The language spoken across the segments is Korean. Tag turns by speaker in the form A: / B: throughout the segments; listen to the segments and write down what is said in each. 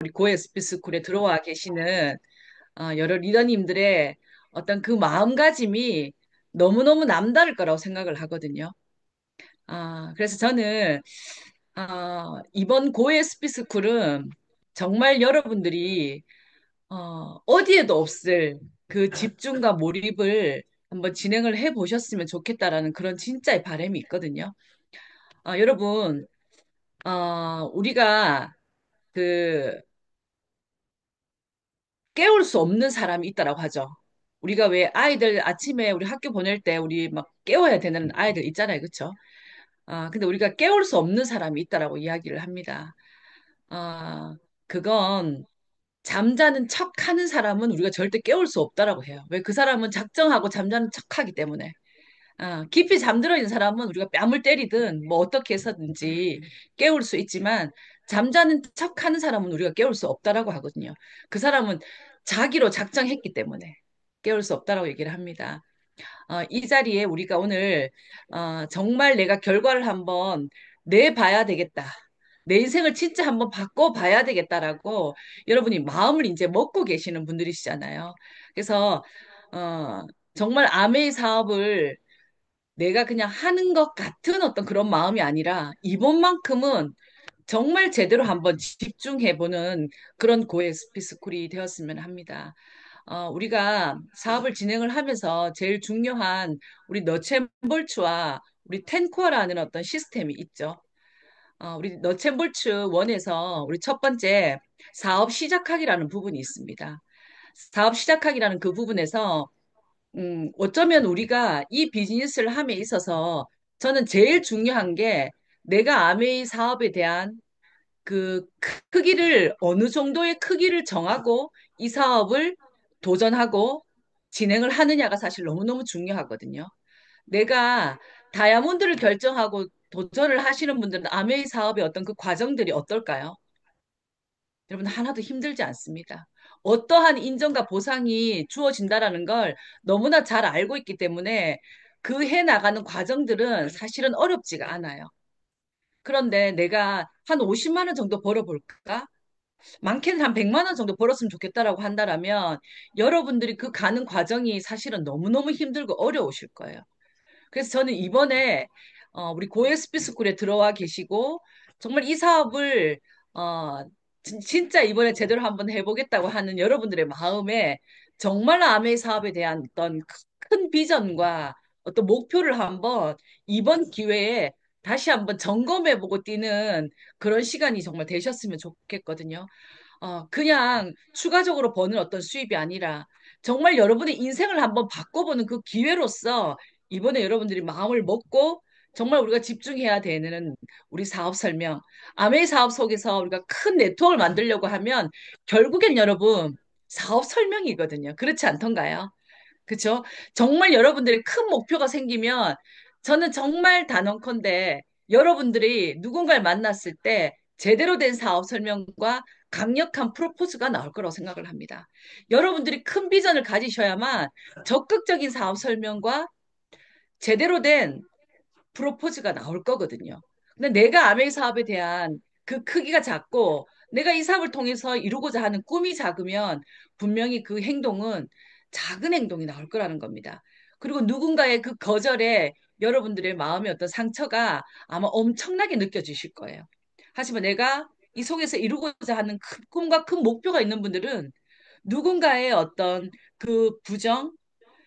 A: 우리 고에스피 스쿨에 들어와 계시는 여러 리더님들의 어떤 그 마음가짐이 너무너무 남다를 거라고 생각을 하거든요. 그래서 저는 이번 고에스피 스쿨은 정말 여러분들이 어디에도 없을 그 집중과 몰입을 한번 진행을 해 보셨으면 좋겠다라는 그런 진짜의 바람이 있거든요. 여러분, 우리가 그 깨울 수 없는 사람이 있다라고 하죠. 우리가 왜 아이들 아침에 우리 학교 보낼 때 우리 막 깨워야 되는 아이들 있잖아요. 그렇죠? 근데 우리가 깨울 수 없는 사람이 있다라고 이야기를 합니다. 그건 잠자는 척 하는 사람은 우리가 절대 깨울 수 없다라고 해요. 왜 그 사람은 작정하고 잠자는 척 하기 때문에. 깊이 잠들어 있는 사람은 우리가 뺨을 때리든 뭐 어떻게 해서든지 깨울 수 있지만 잠자는 척 하는 사람은 우리가 깨울 수 없다라고 하거든요. 그 사람은 자기로 작정했기 때문에 깨울 수 없다라고 얘기를 합니다. 이 자리에 우리가 오늘 정말 내가 결과를 한번 내봐야 되겠다. 내 인생을 진짜 한번 바꿔봐야 되겠다라고 여러분이 마음을 이제 먹고 계시는 분들이시잖아요. 그래서 어, 정말 아메이 사업을 내가 그냥 하는 것 같은 어떤 그런 마음이 아니라 이번만큼은 정말 제대로 한번 집중해보는 그런 고에스피 스쿨이 되었으면 합니다. 우리가 사업을 진행을 하면서 제일 중요한 우리 너챔볼츠와 우리 텐코어라는 어떤 시스템이 있죠. 우리 너챔볼츠 원에서 우리 첫 번째 사업 시작하기라는 부분이 있습니다. 사업 시작하기라는 그 부분에서 어쩌면 우리가 이 비즈니스를 함에 있어서 저는 제일 중요한 게 내가 아메이 사업에 대한 그 크기를 어느 정도의 크기를 정하고 이 사업을 도전하고 진행을 하느냐가 사실 너무너무 중요하거든요. 내가 다이아몬드를 결정하고 도전을 하시는 분들은 아메이 사업의 어떤 그 과정들이 어떨까요? 여러분 하나도 힘들지 않습니다. 어떠한 인정과 보상이 주어진다라는 걸 너무나 잘 알고 있기 때문에 그 해 나가는 과정들은 사실은 어렵지가 않아요. 그런데 내가 한 50만 원 정도 벌어볼까? 많게는 한 100만 원 정도 벌었으면 좋겠다라고 한다라면 여러분들이 그 가는 과정이 사실은 너무너무 힘들고 어려우실 거예요. 그래서 저는 이번에 우리 고에스피 스쿨에 들어와 계시고 정말 이 사업을 진짜 이번에 제대로 한번 해보겠다고 하는 여러분들의 마음에 정말 아메이 사업에 대한 어떤 큰 비전과 어떤 목표를 한번 이번 기회에 다시 한번 점검해보고 뛰는 그런 시간이 정말 되셨으면 좋겠거든요. 그냥 추가적으로 버는 어떤 수입이 아니라 정말 여러분의 인생을 한번 바꿔보는 그 기회로서 이번에 여러분들이 마음을 먹고 정말 우리가 집중해야 되는 우리 사업 설명, 아메이 사업 속에서 우리가 큰 네트워크를 만들려고 하면 결국엔 여러분 사업 설명이거든요. 그렇지 않던가요? 그렇죠? 정말 여러분들이 큰 목표가 생기면 저는 정말 단언컨대 여러분들이 누군가를 만났을 때 제대로 된 사업 설명과 강력한 프로포즈가 나올 거라고 생각을 합니다. 여러분들이 큰 비전을 가지셔야만 적극적인 사업 설명과 제대로 된 프로포즈가 나올 거거든요. 근데 내가 아메이 사업에 대한 그 크기가 작고 내가 이 사업을 통해서 이루고자 하는 꿈이 작으면 분명히 그 행동은 작은 행동이 나올 거라는 겁니다. 그리고 누군가의 그 거절에 여러분들의 마음의 어떤 상처가 아마 엄청나게 느껴지실 거예요. 하지만 내가 이 속에서 이루고자 하는 큰 꿈과 큰 목표가 있는 분들은 누군가의 어떤 그 부정,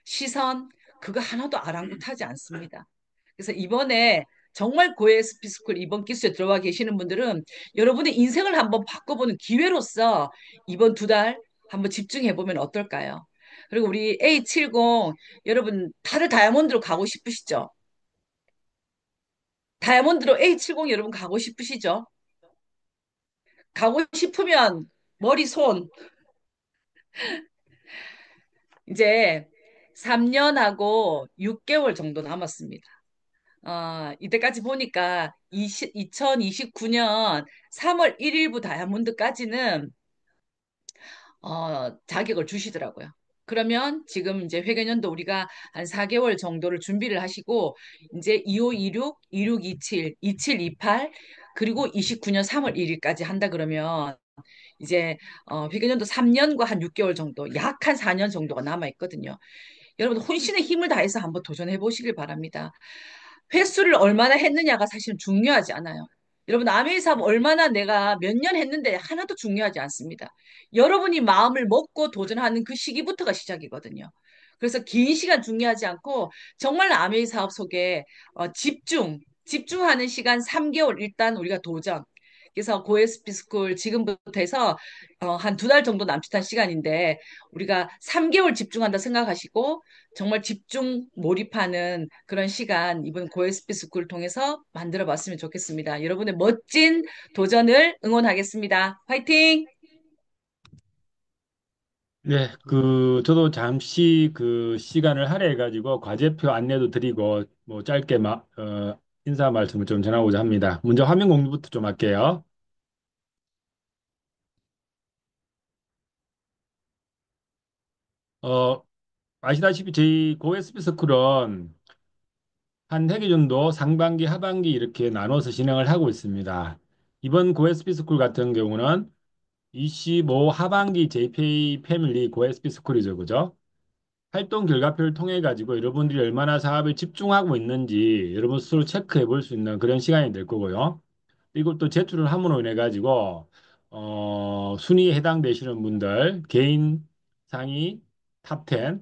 A: 시선, 그거 하나도 아랑곳하지 않습니다. 그래서 이번에 정말 고해 스피스쿨 이번 기수에 들어와 계시는 분들은 여러분의 인생을 한번 바꿔보는 기회로서 이번 두 달 한번 집중해 보면 어떨까요? 그리고 우리 A70 여러분 다들 다이아몬드로 가고 싶으시죠? 다이아몬드로 A70 여러분 가고 싶으시죠? 가고 싶으면 머리 손 이제 3년하고 6개월 정도 남았습니다. 이때까지 보니까 2029년 3월 1일부 다이아몬드까지는 자격을 주시더라고요. 그러면 지금 이제 회계년도 우리가 한 4개월 정도를 준비를 하시고 이제 2526, 2627, 2728 그리고 29년 3월 1일까지 한다 그러면 이제 회계연도 3년과 한 6개월 정도, 약 한 4년 정도가 남아 있거든요. 여러분 혼신의 힘을 다해서 한번 도전해 보시길 바랍니다. 횟수를 얼마나 했느냐가 사실은 중요하지 않아요. 여러분 아메이 사업 얼마나 내가 몇 년 했는데 하나도 중요하지 않습니다. 여러분이 마음을 먹고 도전하는 그 시기부터가 시작이거든요. 그래서 긴 시간 중요하지 않고 정말 아메이 사업 속에 집중하는 시간 3개월 일단 우리가 도전. 그래서 고에스피 스쿨 지금부터 해서 한 2달 정도 남짓한 시간인데 우리가 3개월 집중한다 생각하시고 정말 집중 몰입하는 그런 시간 이번 고에스피 스쿨을 통해서 만들어 봤으면 좋겠습니다. 여러분의 멋진 도전을 응원하겠습니다. 화이팅!
B: 네, 저도 잠시 그 시간을 할애해가지고 과제표 안내도 드리고, 뭐 짧게 인사 말씀을 좀 전하고자 합니다. 먼저 화면 공유부터 좀 할게요. 어, 아시다시피 저희 고에스피 스쿨은 한 회기 정도 상반기, 하반기 이렇게 나눠서 진행을 하고 있습니다. 이번 고에스피 스쿨 같은 경우는 25 하반기 JPA 패밀리 고에스피 스쿨이죠, 그죠? 활동 결과표를 통해 가지고 여러분들이 얼마나 사업에 집중하고 있는지 여러분 스스로 체크해 볼 수 있는 그런 시간이 될 거고요. 그리고 또 제출을 함으로 인해 가지고 순위에 해당되시는 분들 개인 상위 탑 10,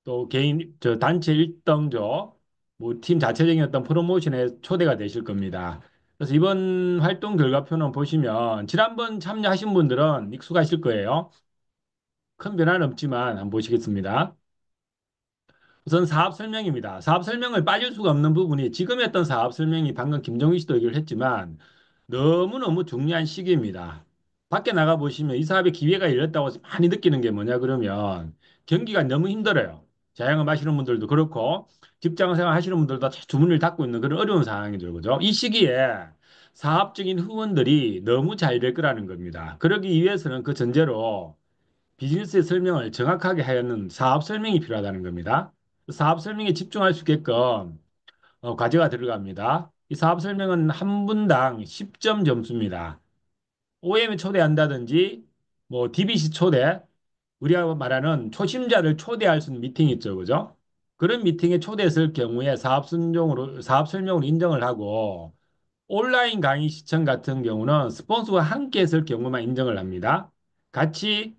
B: 또 개인 단체 1등조 뭐 팀 자체적인 어떤 프로모션에 초대가 되실 겁니다. 그래서 이번 활동 결과표는 보시면 지난번 참여하신 분들은 익숙하실 거예요. 큰 변화는 없지만 한번 보시겠습니다. 우선 사업 설명입니다. 사업 설명을 빠질 수가 없는 부분이 지금 했던 사업 설명이 방금 김정희 씨도 얘기를 했지만 너무너무 중요한 시기입니다. 밖에 나가 보시면 이 사업에 기회가 열렸다고 많이 느끼는 게 뭐냐 그러면 경기가 너무 힘들어요. 자영업 하시는 분들도 그렇고 직장 생활 하시는 분들도 주문을 닫고 있는 그런 어려운 상황이죠. 그죠? 이 시기에 사업적인 후원들이 너무 잘 될 거라는 겁니다. 그러기 위해서는 그 전제로 비즈니스의 설명을 정확하게 하는 사업 설명이 필요하다는 겁니다. 사업 설명에 집중할 수 있게끔 과제가 들어갑니다. 이 사업 설명은 한 분당 10점 점수입니다. OM에 초대한다든지 뭐 DBC 초대, 우리가 말하는 초심자를 초대할 수 있는 미팅이 있죠, 그죠? 그런 미팅에 초대했을 경우에 사업 설명으로 인정을 하고 온라인 강의 시청 같은 경우는 스폰서와 함께 했을 경우만 인정을 합니다. 같이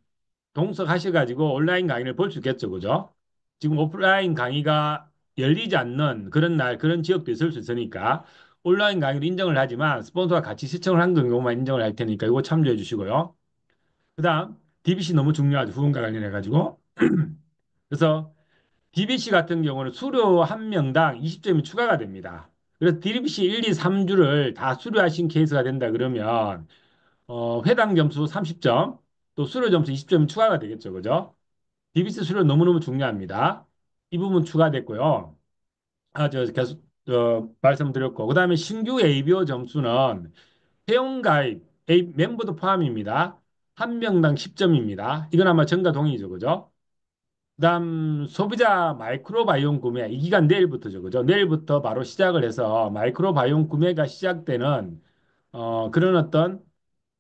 B: 동석하셔가지고 온라인 강의를 볼 수 있겠죠, 그죠? 지금 오프라인 강의가 열리지 않는 그런 날, 그런 지역도 있을 수 있으니까 온라인 강의를 인정을 하지만 스폰서와 같이 시청을 한 경우만 인정을 할 테니까 이거 참조해 주시고요. 그다음 DBC 너무 중요하죠. 후원과 관련해가지고. 그래서 DBC 같은 경우는 수료 한 명당 20점이 추가가 됩니다. 그래서 DBC 1, 2, 3주를 다 수료하신 케이스가 된다 그러면 회당 점수 30점, 또 수료 점수 20점이 추가가 되겠죠, 그죠? DBC 수료 너무너무 중요합니다. 이 부분 추가됐고요. 계속 말씀드렸고, 그다음에 신규 ABO 점수는 회원가입 멤버도 포함입니다. 한 명당 10점입니다. 이건 아마 전가 동의죠, 그죠? 그다음 소비자 마이크로바이옴 구매 이 기간 내일부터죠, 그죠? 내일부터 바로 시작을 해서 마이크로바이옴 구매가 시작되는 그런 어떤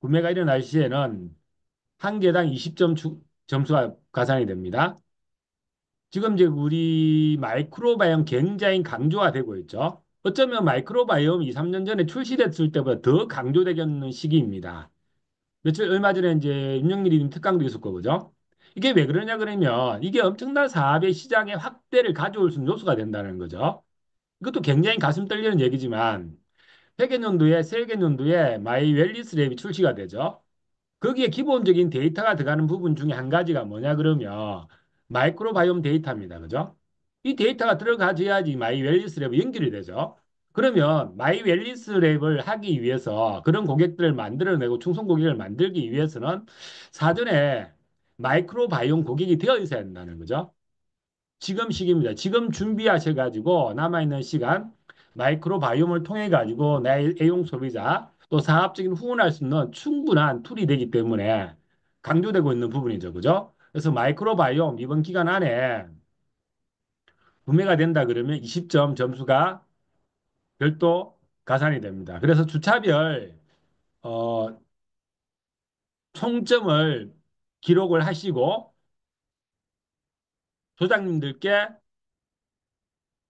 B: 구매가 일어날 시에는 한 개당 20점 점수가 가산이 됩니다. 지금 이제 우리 마이크로바이옴 굉장히 강조가 되고 있죠. 어쩌면 마이크로바이옴 2, 3년 전에 출시됐을 때보다 더 강조되겠는 시기입니다. 얼마 전에 이제 윤영미님 특강도 있었고, 그죠? 이게 왜 그러냐 그러면 이게 엄청난 사업의 시장의 확대를 가져올 수 있는 요소가 된다는 거죠. 이것도 굉장히 가슴 떨리는 얘기지만 회계연도에 세계연도에 마이 웰리스 랩이 출시가 되죠. 거기에 기본적인 데이터가 들어가는 부분 중에 한 가지가 뭐냐 그러면 마이크로바이옴 데이터입니다. 그죠? 이 데이터가 들어가줘야지 마이 웰리스 랩이 연결이 되죠. 그러면 마이 웰리스 랩을 하기 위해서 그런 고객들을 만들어내고 충성 고객을 만들기 위해서는 사전에 마이크로바이옴 고객이 되어 있어야 된다는 거죠. 지금 시기입니다. 지금 준비하셔가지고 남아있는 시간 마이크로바이옴을 통해 가지고 내 애용 소비자 또 사업적인 후원할 수 있는 충분한 툴이 되기 때문에 강조되고 있는 부분이죠. 그죠? 그래서 마이크로바이옴 이번 기간 안에 구매가 된다 그러면 20점 점수가 별도 가산이 됩니다. 그래서 주차별 어, 총점을 기록을 하시고 조장님들께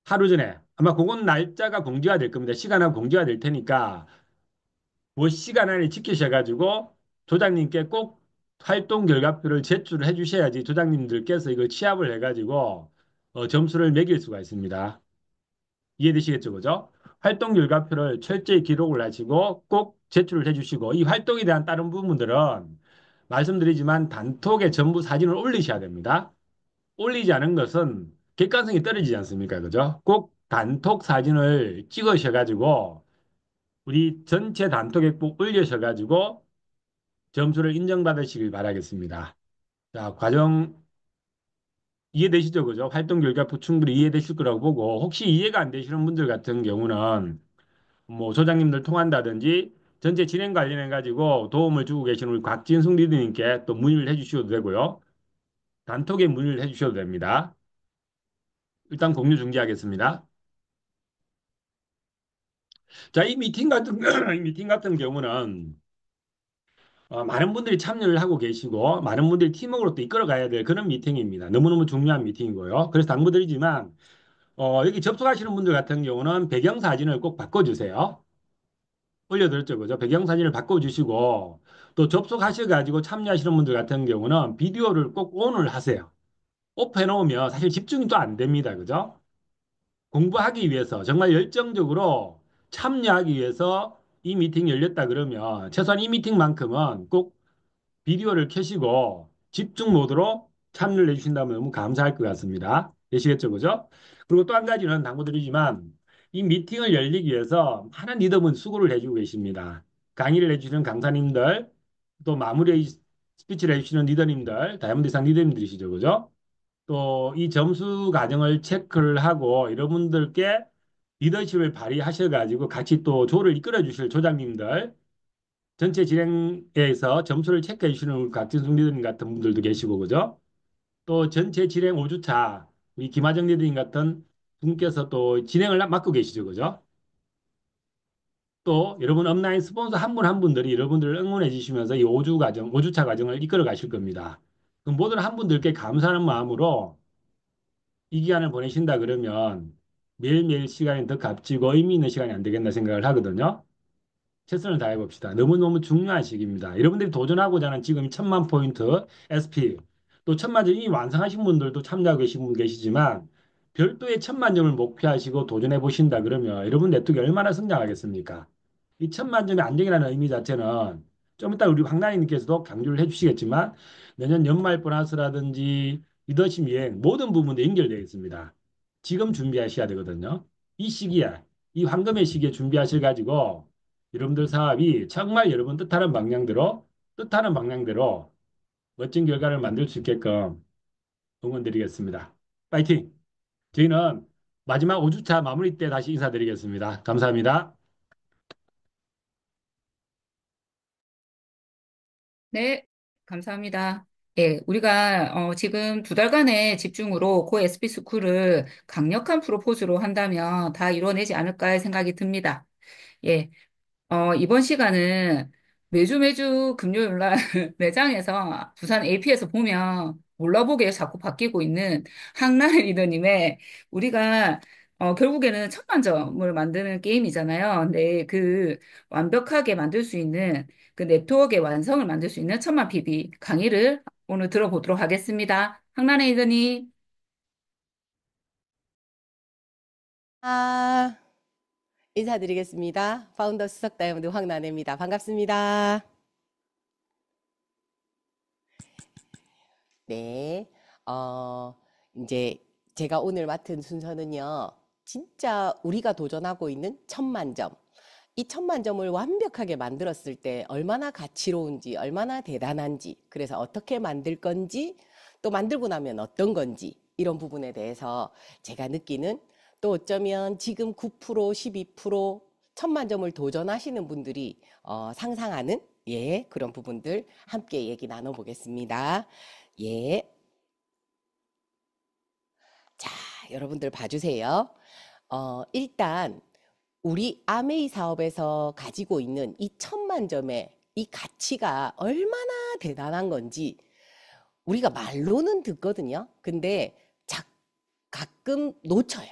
B: 하루 전에 아마 그건 날짜가 공지가 될 겁니다. 시간하고 공지가 될 테니까 그 시간 안에 지키셔가지고 조장님께 꼭 활동 결과표를 제출을 해주셔야지 조장님들께서 이걸 취합을 해가지고 점수를 매길 수가 있습니다. 이해되시겠죠, 그죠? 활동 결과표를 철저히 기록을 하시고 꼭 제출을 해주시고 이 활동에 대한 다른 부분들은 말씀드리지만 단톡에 전부 사진을 올리셔야 됩니다. 올리지 않은 것은 객관성이 떨어지지 않습니까? 그죠? 꼭 단톡 사진을 찍으셔가지고 우리 전체 단톡에 꼭 올리셔가지고 점수를 인정받으시길 바라겠습니다. 자, 과정 이해되시죠? 그죠? 활동 결과표 충분히 이해되실 거라고 보고 혹시 이해가 안 되시는 분들 같은 경우는 뭐 소장님들 통한다든지 전체 진행 관련해 가지고 도움을 주고 계시는 우리 곽진숙 리더님께 또 문의를 해주셔도 되고요. 단톡에 문의를 해주셔도 됩니다. 일단 공유 중지하겠습니다. 자, 이 미팅 같은 이 미팅 같은 경우는 많은 분들이 참여를 하고 계시고 많은 분들이 팀워크로 또 이끌어 가야 될 그런 미팅입니다. 너무너무 중요한 미팅이고요. 그래서 당부드리지만 여기 접속하시는 분들 같은 경우는 배경사진을 꼭 바꿔주세요. 올려드렸죠, 그죠? 배경사진을 바꿔주시고 또 접속하셔가지고 참여하시는 분들 같은 경우는 비디오를 꼭 ON을 하세요. 오프 해놓으면 사실 집중이 또 안 됩니다, 그죠? 공부하기 위해서 정말 열정적으로 참여하기 위해서 이 미팅이 열렸다 그러면 최소한 이 미팅만큼은 꼭 비디오를 켜시고 집중 모드로 참여를 해주신다면 너무 감사할 것 같습니다. 되시겠죠, 그죠? 그리고 또 한 가지는 당부드리지만 이 미팅을 열리기 위해서 많은 리더분 수고를 해주고 계십니다. 강의를 해주시는 강사님들, 또 마무리 스피치를 해주시는 리더님들, 다이아몬드 이상 리더님들이시죠, 그죠? 또 이 점수 과정을 체크를 하고 여러분들께 리더십을 발휘하셔가지고 같이 또 조를 이끌어 주실 조장님들, 전체 진행에서 점수를 체크해 주시는 우리 곽진숙 리더님 같은 분들도 계시고, 그죠? 또 전체 진행 5주차 우리 김하정 리더님 같은 분께서 또 진행을 맡고 계시죠, 그죠? 또 여러분 업라인 스폰서 한 분 한 분들이 여러분들을 응원해 주시면서 이 5주 과정, 5주차 과정을 이끌어 가실 겁니다. 그럼 모든 한 분들께 감사하는 마음으로 이 기간을 보내신다 그러면 매일매일 시간이 더 값지고 의미 있는 시간이 안 되겠나 생각을 하거든요. 최선을 다해 봅시다. 너무너무 중요한 시기입니다. 여러분들이 도전하고자 하는 지금 1,000만 포인트 SP 또 1,000만 점 이미 완성하신 분들도 참여하고 계신 분 계시지만 별도의 1,000만 점을 목표하시고 도전해 보신다 그러면 여러분 네트워크 얼마나 성장하겠습니까? 이 1,000만 점의 안정이라는 의미 자체는 좀 이따 우리 황단희님께서도 강조를 해주시겠지만 내년 연말 보너스라든지 리더십 여행 모든 부분도 연결되어 있습니다. 지금 준비하셔야 되거든요. 이 시기에 이 황금의 시기에 준비하실 가지고 여러분들 사업이 정말 여러분 뜻하는 방향대로 멋진 결과를 만들 수 있게끔 응원드리겠습니다. 파이팅! 저희는 마지막 5주차 마무리 때 다시 인사드리겠습니다. 감사합니다.
A: 네, 감사합니다. 예, 우리가 지금 두 달간의 집중으로 고 SB 스쿨을 강력한 프로포즈로 한다면 다 이뤄내지 않을까 생각이 듭니다. 예, 이번 시간은 매주 금요일 날 매장에서 부산 AP에서 보면 몰라보게 자꾸 바뀌고 있는 항나의 리더님의 우리가 결국에는 1,000만 점을 만드는 게임이잖아요. 근데 그 완벽하게 만들 수 있는 그 네트워크의 완성을 만들 수 있는 1,000만 PB 강의를 오늘 들어보도록 하겠습니다. 항나의 리더님.
C: 아, 인사드리겠습니다. 파운더 수석 다이아몬드 황나래입니다. 반갑습니다. 네, 어, 이제 제가 오늘 맡은 순서는요, 진짜 우리가 도전하고 있는 1,000만 점. 이 1,000만 점을 완벽하게 만들었을 때 얼마나 가치로운지, 얼마나 대단한지, 그래서 어떻게 만들 건지, 또 만들고 나면 어떤 건지, 이런 부분에 대해서 제가 느끼는 또 어쩌면 지금 9%, 12% 1,000만 점을 도전하시는 분들이 상상하는 예, 그런 부분들 함께 얘기 나눠보겠습니다. 예. 자, 여러분들 봐주세요. 일단 우리 아메이 사업에서 가지고 있는 이 1,000만 점의 이 가치가 얼마나 대단한 건지 우리가 말로는 듣거든요. 근데 가끔 놓쳐요.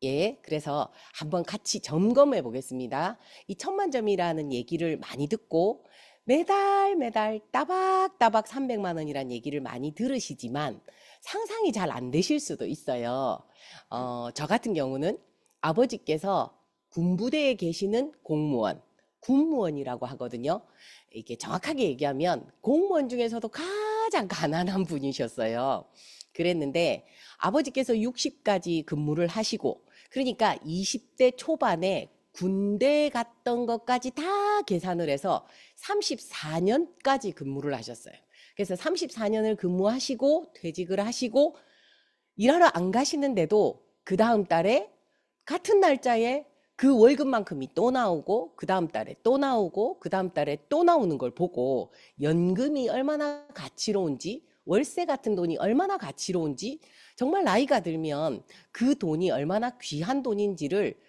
C: 예, 그래서 한번 같이 점검해 보겠습니다. 이 천만점이라는 얘기를 많이 듣고 매달 따박따박 300만 원이란 얘기를 많이 들으시지만 상상이 잘 안 되실 수도 있어요. 저 같은 경우는 아버지께서 군부대에 계시는 공무원, 군무원이라고 하거든요. 이게 정확하게 얘기하면 공무원 중에서도 가장 가난한 분이셨어요. 그랬는데 아버지께서 60까지 근무를 하시고 그러니까 20대 초반에 군대 갔던 것까지 다 계산을 해서 34년까지 근무를 하셨어요. 그래서 34년을 근무하시고 퇴직을 하시고 일하러 안 가시는데도 그 다음 달에 같은 날짜에 그 월급만큼이 또 나오고 그 다음 달에 또 나오고 그 다음 달에 또 나오는 걸 보고 연금이 얼마나 가치로운지 월세 같은 돈이 얼마나 가치로운지 정말 나이가 들면 그 돈이 얼마나 귀한 돈인지를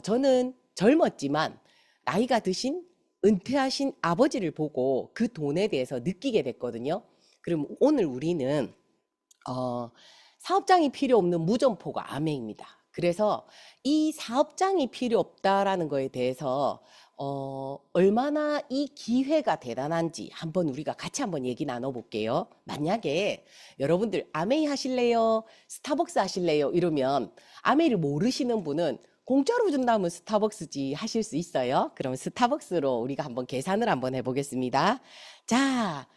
C: 저는 젊었지만 나이가 드신 은퇴하신 아버지를 보고 그 돈에 대해서 느끼게 됐거든요. 그럼 오늘 우리는 사업장이 필요 없는 무점포가 아메입니다. 그래서 이 사업장이 필요 없다라는 거에 대해서 얼마나 이 기회가 대단한지 한번 우리가 같이 한번 얘기 나눠볼게요. 만약에 여러분들 아메이 하실래요? 스타벅스 하실래요? 이러면 아메이를 모르시는 분은 공짜로 준다면 스타벅스지 하실 수 있어요. 그럼 스타벅스로 우리가 한번 계산을 한번 해보겠습니다. 자,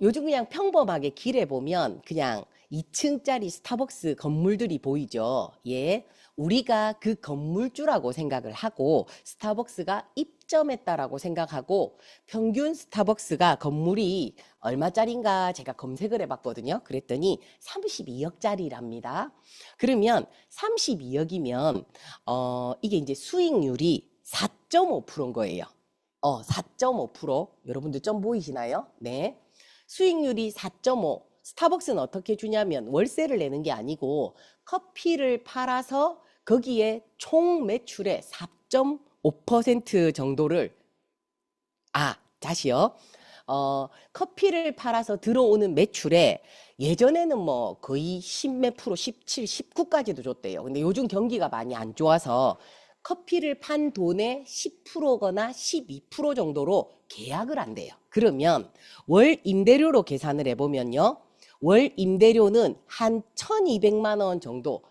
C: 요즘 그냥 평범하게 길에 보면 그냥 2층짜리 스타벅스 건물들이 보이죠. 예. 우리가 그 건물주라고 생각을 하고 스타벅스가 입점했다라고 생각하고 평균 스타벅스가 건물이 얼마짜린가 제가 검색을 해봤거든요. 그랬더니 32억짜리랍니다. 그러면 32억이면 이게 이제 수익률이 4.5%인 거예요. 4.5%. 여러분들 좀 보이시나요? 네. 수익률이 4.5. 스타벅스는 어떻게 주냐면 월세를 내는 게 아니고 커피를 팔아서 거기에 총 매출의 4.5% 정도를 다시요. 커피를 팔아서 들어오는 매출에 예전에는 뭐 거의 10몇 프로, 17, 19까지도 줬대요. 근데 요즘 경기가 많이 안 좋아서 커피를 판 돈의 10%거나 12% 정도로 계약을 한대요. 그러면 월 임대료로 계산을 해보면요. 월 임대료는 한 1,200만 원 정도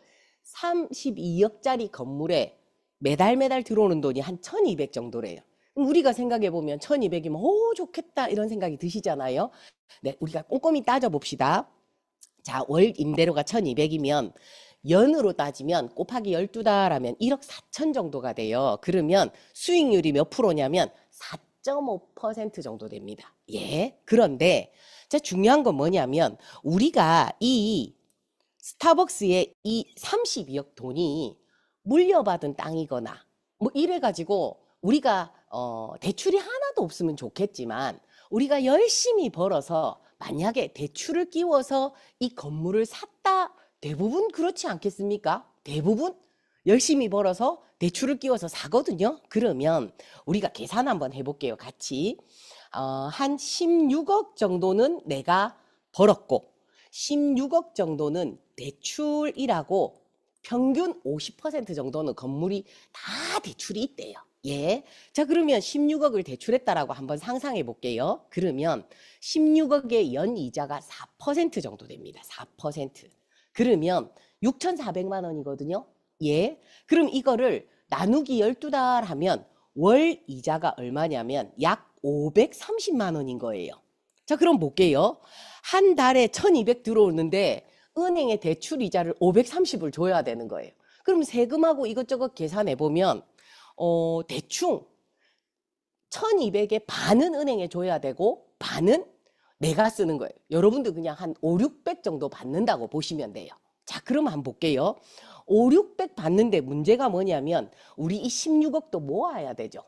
C: 32억짜리 건물에 매달 들어오는 돈이 한 1,200 정도래요. 우리가 생각해보면 1,200이면 오 좋겠다 이런 생각이 드시잖아요. 네, 우리가 꼼꼼히 따져봅시다. 자, 월 임대료가 1,200이면 연으로 따지면 곱하기 12달 하면 1억 4천 정도가 돼요. 그러면 수익률이 몇 프로냐면 4.5% 정도 됩니다. 예. 그런데 자, 중요한 건 뭐냐면 우리가 이 스타벅스의 이 32억 돈이 물려받은 땅이거나 뭐 이래가지고 우리가 대출이 하나도 없으면 좋겠지만 우리가 열심히 벌어서 만약에 대출을 끼워서 이 건물을 샀다 대부분 그렇지 않겠습니까? 대부분 열심히 벌어서 대출을 끼워서 사거든요. 그러면 우리가 계산 한번 해볼게요. 같이 한 16억 정도는 내가 벌었고 16억 정도는 대출이라고 평균 50% 정도는 건물이 다 대출이 있대요. 예. 자, 그러면 16억을 대출했다라고 한번 상상해 볼게요. 그러면 16억의 연이자가 4% 정도 됩니다. 4%. 그러면 6,400만 원이거든요. 예. 그럼 이거를 나누기 12달 하면 월 이자가 얼마냐면 약 530만 원인 거예요. 자, 그럼 볼게요. 한 달에 1,200 들어오는데 은행에 대출 이자를 530을 줘야 되는 거예요. 그럼 세금하고 이것저것 계산해 보면 대충 1,200의 반은 은행에 줘야 되고 반은 내가 쓰는 거예요. 여러분들 그냥 한 5, 600 정도 받는다고 보시면 돼요. 자, 그럼 한번 볼게요. 5, 600 받는데 문제가 뭐냐면 우리 이 16억도 모아야 되죠.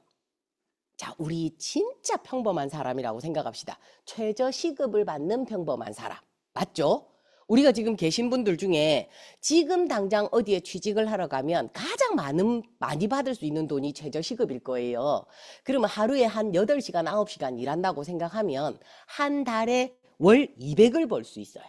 C: 자, 우리 진짜 평범한 사람이라고 생각합시다. 최저시급을 받는 평범한 사람. 맞죠? 우리가 지금 계신 분들 중에 지금 당장 어디에 취직을 하러 가면 가장 많이 받을 수 있는 돈이 최저시급일 거예요. 그러면 하루에 한 8시간, 9시간 일한다고 생각하면 한 달에 월 200을 벌 수 있어요.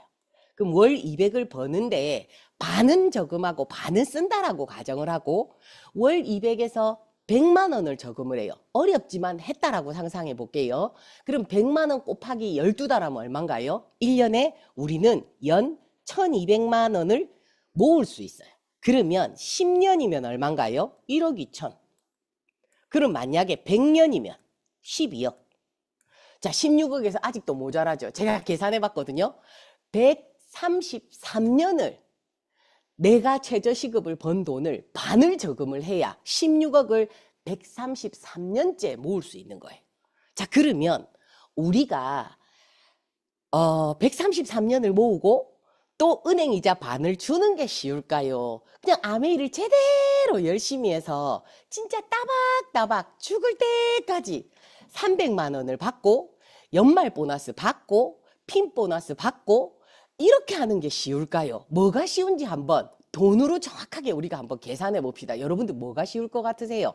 C: 그럼 월 200을 버는데 반은 저금하고 반은 쓴다라고 가정을 하고 월 200에서 100만 원을 저금을 해요. 어렵지만 했다라고 상상해 볼게요. 그럼 100만 원 곱하기 12달 하면 얼마인가요? 1년에 우리는 연 1200만 원을 모을 수 있어요. 그러면 10년이면 얼마인가요? 1억 2천. 그럼 만약에 100년이면 12억. 자, 16억에서 아직도 모자라죠. 제가 계산해 봤거든요. 133년을 내가 최저시급을 번 돈을 반을 저금을 해야 16억을 133년째 모을 수 있는 거예요. 자, 그러면 우리가 133년을 모으고 또 은행이자 반을 주는 게 쉬울까요? 그냥 아메이를 제대로 열심히 해서 진짜 따박따박 죽을 때까지 300만 원을 받고 연말 보너스 받고 핀 보너스 받고 이렇게 하는 게 쉬울까요? 뭐가 쉬운지 한번 돈으로 정확하게 우리가 한번 계산해 봅시다. 여러분들 뭐가 쉬울 것 같으세요?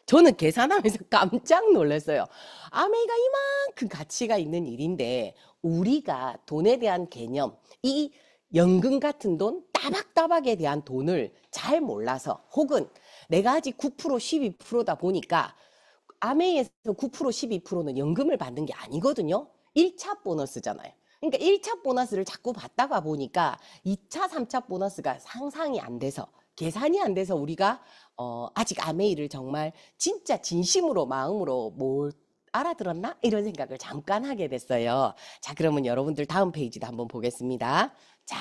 C: 저는 계산하면서 깜짝 놀랐어요. 아메이가 이만큼 가치가 있는 일인데 우리가 돈에 대한 개념, 이 연금 같은 돈, 따박따박에 대한 돈을 잘 몰라서 혹은 내가 아직 9% 12%다 보니까 아메이에서 9% 12%는 연금을 받는 게 아니거든요. 1차 보너스잖아요. 그러니까 1차 보너스를 자꾸 받다가 보니까 2차, 3차 보너스가 상상이 안 돼서 계산이 안 돼서 우리가 아직 아메이를 정말 진짜 진심으로 마음으로 뭘 알아들었나? 이런 생각을 잠깐 하게 됐어요. 자, 그러면 여러분들 다음 페이지도 한번 보겠습니다. 자,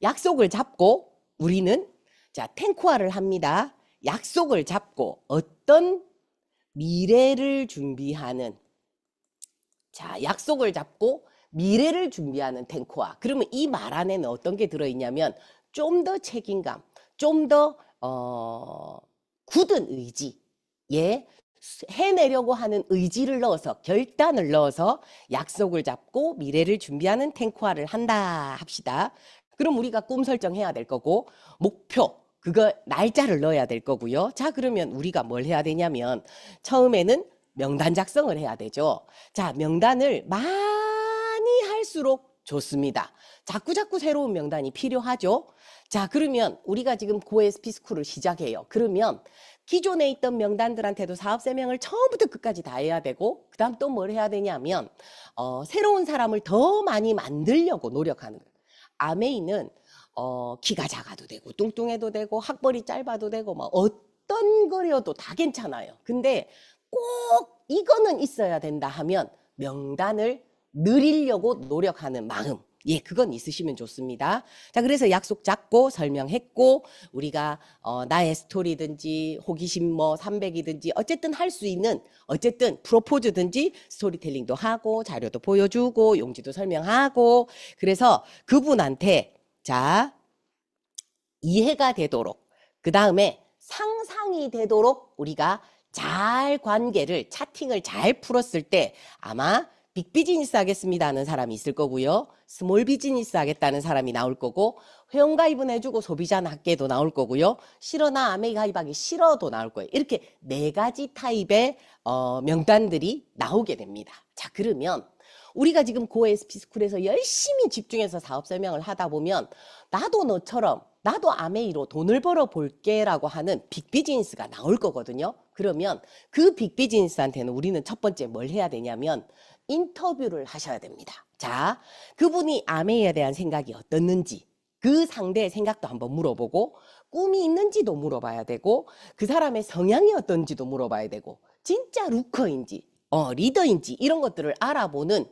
C: 약속을 잡고 우리는 자, 탱크화를 합니다. 약속을 잡고 어떤 미래를 준비하는 자, 약속을 잡고 미래를 준비하는 탱크화. 그러면 이 말 안에는 어떤 게 들어있냐면 좀 더 책임감, 좀 더 굳은 의지, 예, 해내려고 하는 의지를 넣어서 결단을 넣어서 약속을 잡고 미래를 준비하는 탱크화를 한다 합시다. 그럼 우리가 꿈 설정해야 될 거고 목표 그거 날짜를 넣어야 될 거고요. 자, 그러면 우리가 뭘 해야 되냐면 처음에는 명단 작성을 해야 되죠. 자, 명단을 많이 할수록 좋습니다. 자꾸 새로운 명단이 필요하죠. 자, 그러면 우리가 지금 고에스피 스쿨을 시작해요. 그러면 기존에 있던 명단들한테도 사업 설명을 처음부터 끝까지 다 해야 되고 그 다음 또 뭘 해야 되냐면 새로운 사람을 더 많이 만들려고 노력하는 거예요. 아메이는 키가 작아도 되고 뚱뚱해도 되고 학벌이 짧아도 되고 뭐 어떤 거려도 다 괜찮아요. 근데 꼭 이거는 있어야 된다 하면 명단을 늘리려고 노력하는 마음. 예, 그건 있으시면 좋습니다. 자, 그래서 약속 잡고 설명했고 우리가 나의 스토리든지 호기심 뭐 300이든지 어쨌든 할 수 있는 어쨌든 프로포즈든지 스토리텔링도 하고 자료도 보여주고 용지도 설명하고 그래서 그분한테 자 이해가 되도록 그 다음에 상상이 되도록 우리가 잘 관계를 차팅을 잘 풀었을 때 아마 빅비즈니스 하겠습니다 하는 사람이 있을 거고요. 스몰 비즈니스 하겠다는 사람이 나올 거고 회원가입은 해주고 소비자 낫게도 나올 거고요. 싫어 나 아메이 가입하기 싫어도 나올 거예요. 이렇게 4가지 타입의 명단들이 나오게 됩니다. 자, 그러면 우리가 지금 고에스피 스쿨에서 열심히 집중해서 사업 설명을 하다 보면 나도 너처럼 나도 아메이로 돈을 벌어 볼게 라고 하는 빅비즈니스가 나올 거거든요. 그러면 그 빅비즈니스한테는 우리는 첫 번째 뭘 해야 되냐면 인터뷰를 하셔야 됩니다. 자, 그분이 아메이에 대한 생각이 어떻는지 그 상대의 생각도 한번 물어보고 꿈이 있는지도 물어봐야 되고 그 사람의 성향이 어떤지도 물어봐야 되고 진짜 루커인지 리더인지 이런 것들을 알아보는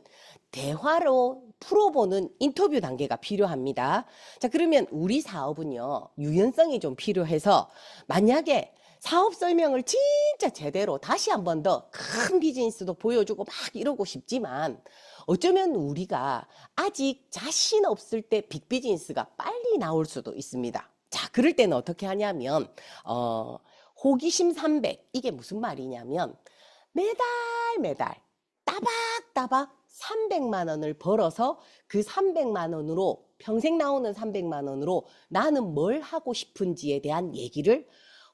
C: 대화로 풀어보는 인터뷰 단계가 필요합니다. 자, 그러면 우리 사업은요 유연성이 좀 필요해서 만약에 사업 설명을 진짜 제대로 다시 한 번 더 큰 비즈니스도 보여주고 막 이러고 싶지만 어쩌면 우리가 아직 자신 없을 때 빅비즈니스가 빨리 나올 수도 있습니다. 자, 그럴 때는 어떻게 하냐면 호기심 300 이게 무슨 말이냐면 매달 따박따박 300만 원을 벌어서 그 300만 원으로 평생 나오는 300만 원으로 나는 뭘 하고 싶은지에 대한 얘기를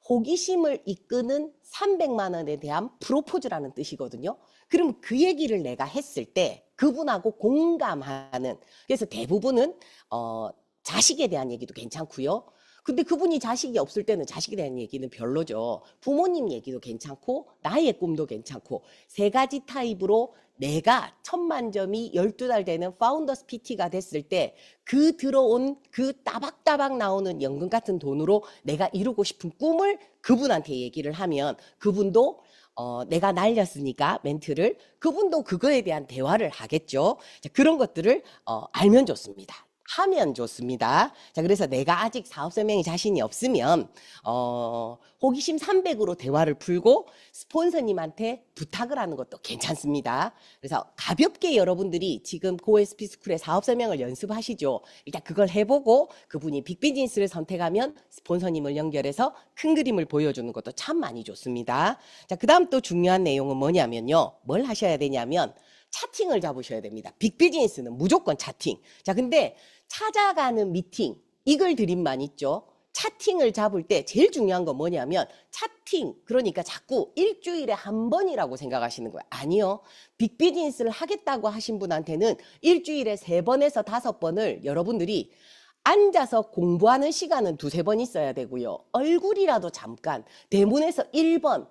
C: 호기심을 이끄는 300만 원에 대한 프로포즈라는 뜻이거든요. 그럼 그 얘기를 내가 했을 때 그분하고 공감하는, 그래서 대부분은 자식에 대한 얘기도 괜찮고요. 근데 그분이 자식이 없을 때는 자식에 대한 얘기는 별로죠. 부모님 얘기도 괜찮고 나의 꿈도 괜찮고 세 가지 타입으로 내가 1000만점이 12달 되는 파운더스 PT가 됐을 때 그 들어온 그 따박따박 나오는 연금 같은 돈으로 내가 이루고 싶은 꿈을 그분한테 얘기를 하면 그분도 내가 날렸으니까 멘트를, 그분도 그거에 대한 대화를 하겠죠. 자, 그런 것들을 알면 좋습니다. 하면 좋습니다. 자, 그래서 내가 아직 사업 설명에 자신이 없으면 호기심 300으로 대화를 풀고 스폰서님한테 부탁을 하는 것도 괜찮습니다. 그래서 가볍게 여러분들이 지금 고SP 스쿨의 사업 설명을 연습하시죠. 일단 그걸 해보고 그분이 빅비즈니스를 선택하면 스폰서님을 연결해서 큰 그림을 보여주는 것도 참 많이 좋습니다. 자, 그 다음 또 중요한 내용은 뭐냐면요. 뭘 하셔야 되냐면 차팅을 잡으셔야 됩니다. 빅비즈니스는 무조건 차팅. 자, 근데 찾아가는 미팅, 이글 드림만 있죠. 차팅을 잡을 때 제일 중요한 건 뭐냐면 차팅, 그러니까 자꾸 일주일에 한 번이라고 생각하시는 거예요. 아니요. 빅비즈니스를 하겠다고 하신 분한테는 일주일에 3번에서 5번을 여러분들이 앉아서 공부하는 시간은 2-3번 있어야 되고요. 얼굴이라도 잠깐 대문에서 1번,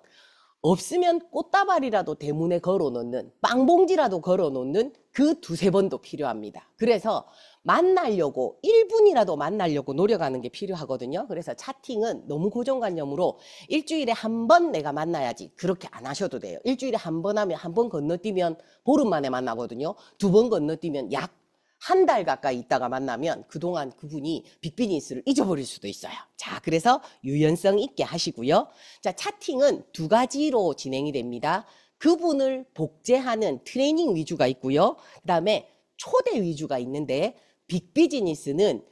C: 없으면 꽃다발이라도 대문에 걸어놓는, 빵봉지라도 걸어놓는 그 2-3번도 필요합니다. 그래서 만나려고 1분이라도 만나려고 노력하는 게 필요하거든요. 그래서 차팅은 너무 고정관념으로 일주일에 한 번 내가 만나야지 그렇게 안 하셔도 돼요. 일주일에 한 번 하면 한 번 건너뛰면 보름 만에 만나거든요. 2번 건너뛰면 약 한 달 가까이 있다가 만나면 그동안 그분이 빅비즈니스를 잊어버릴 수도 있어요. 자, 그래서 유연성 있게 하시고요. 자, 차팅은 2가지로 진행이 됩니다. 그분을 복제하는 트레이닝 위주가 있고요. 그 다음에 초대 위주가 있는데 빅비즈니스는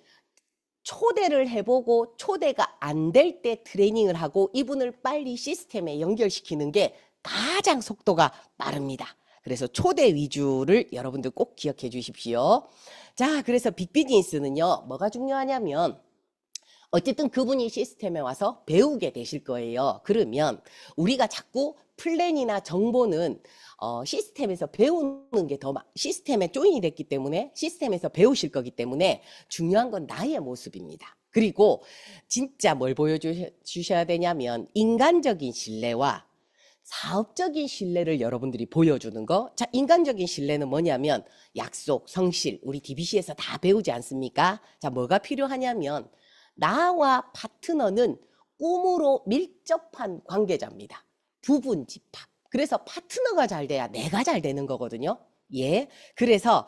C: 초대를 해보고 초대가 안 될 때 트레이닝을 하고 이분을 빨리 시스템에 연결시키는 게 가장 속도가 빠릅니다. 그래서 초대 위주를 여러분들 꼭 기억해 주십시오. 자, 그래서 빅비즈니스는요, 뭐가 중요하냐면 어쨌든 그분이 시스템에 와서 배우게 되실 거예요. 그러면 우리가 자꾸 플랜이나 정보는 시스템에서 배우는 게 더 시스템에 조인이 됐기 때문에 시스템에서 배우실 거기 때문에 중요한 건 나의 모습입니다. 그리고 진짜 뭘 보여주셔야 되냐면 인간적인 신뢰와 사업적인 신뢰를 여러분들이 보여주는 거. 자, 인간적인 신뢰는 뭐냐면 약속, 성실, 우리 DBC에서 다 배우지 않습니까? 자, 뭐가 필요하냐면 나와 파트너는 꿈으로 밀접한 관계자입니다. 부분 집합. 그래서 파트너가 잘 돼야 내가 잘 되는 거거든요. 예. 그래서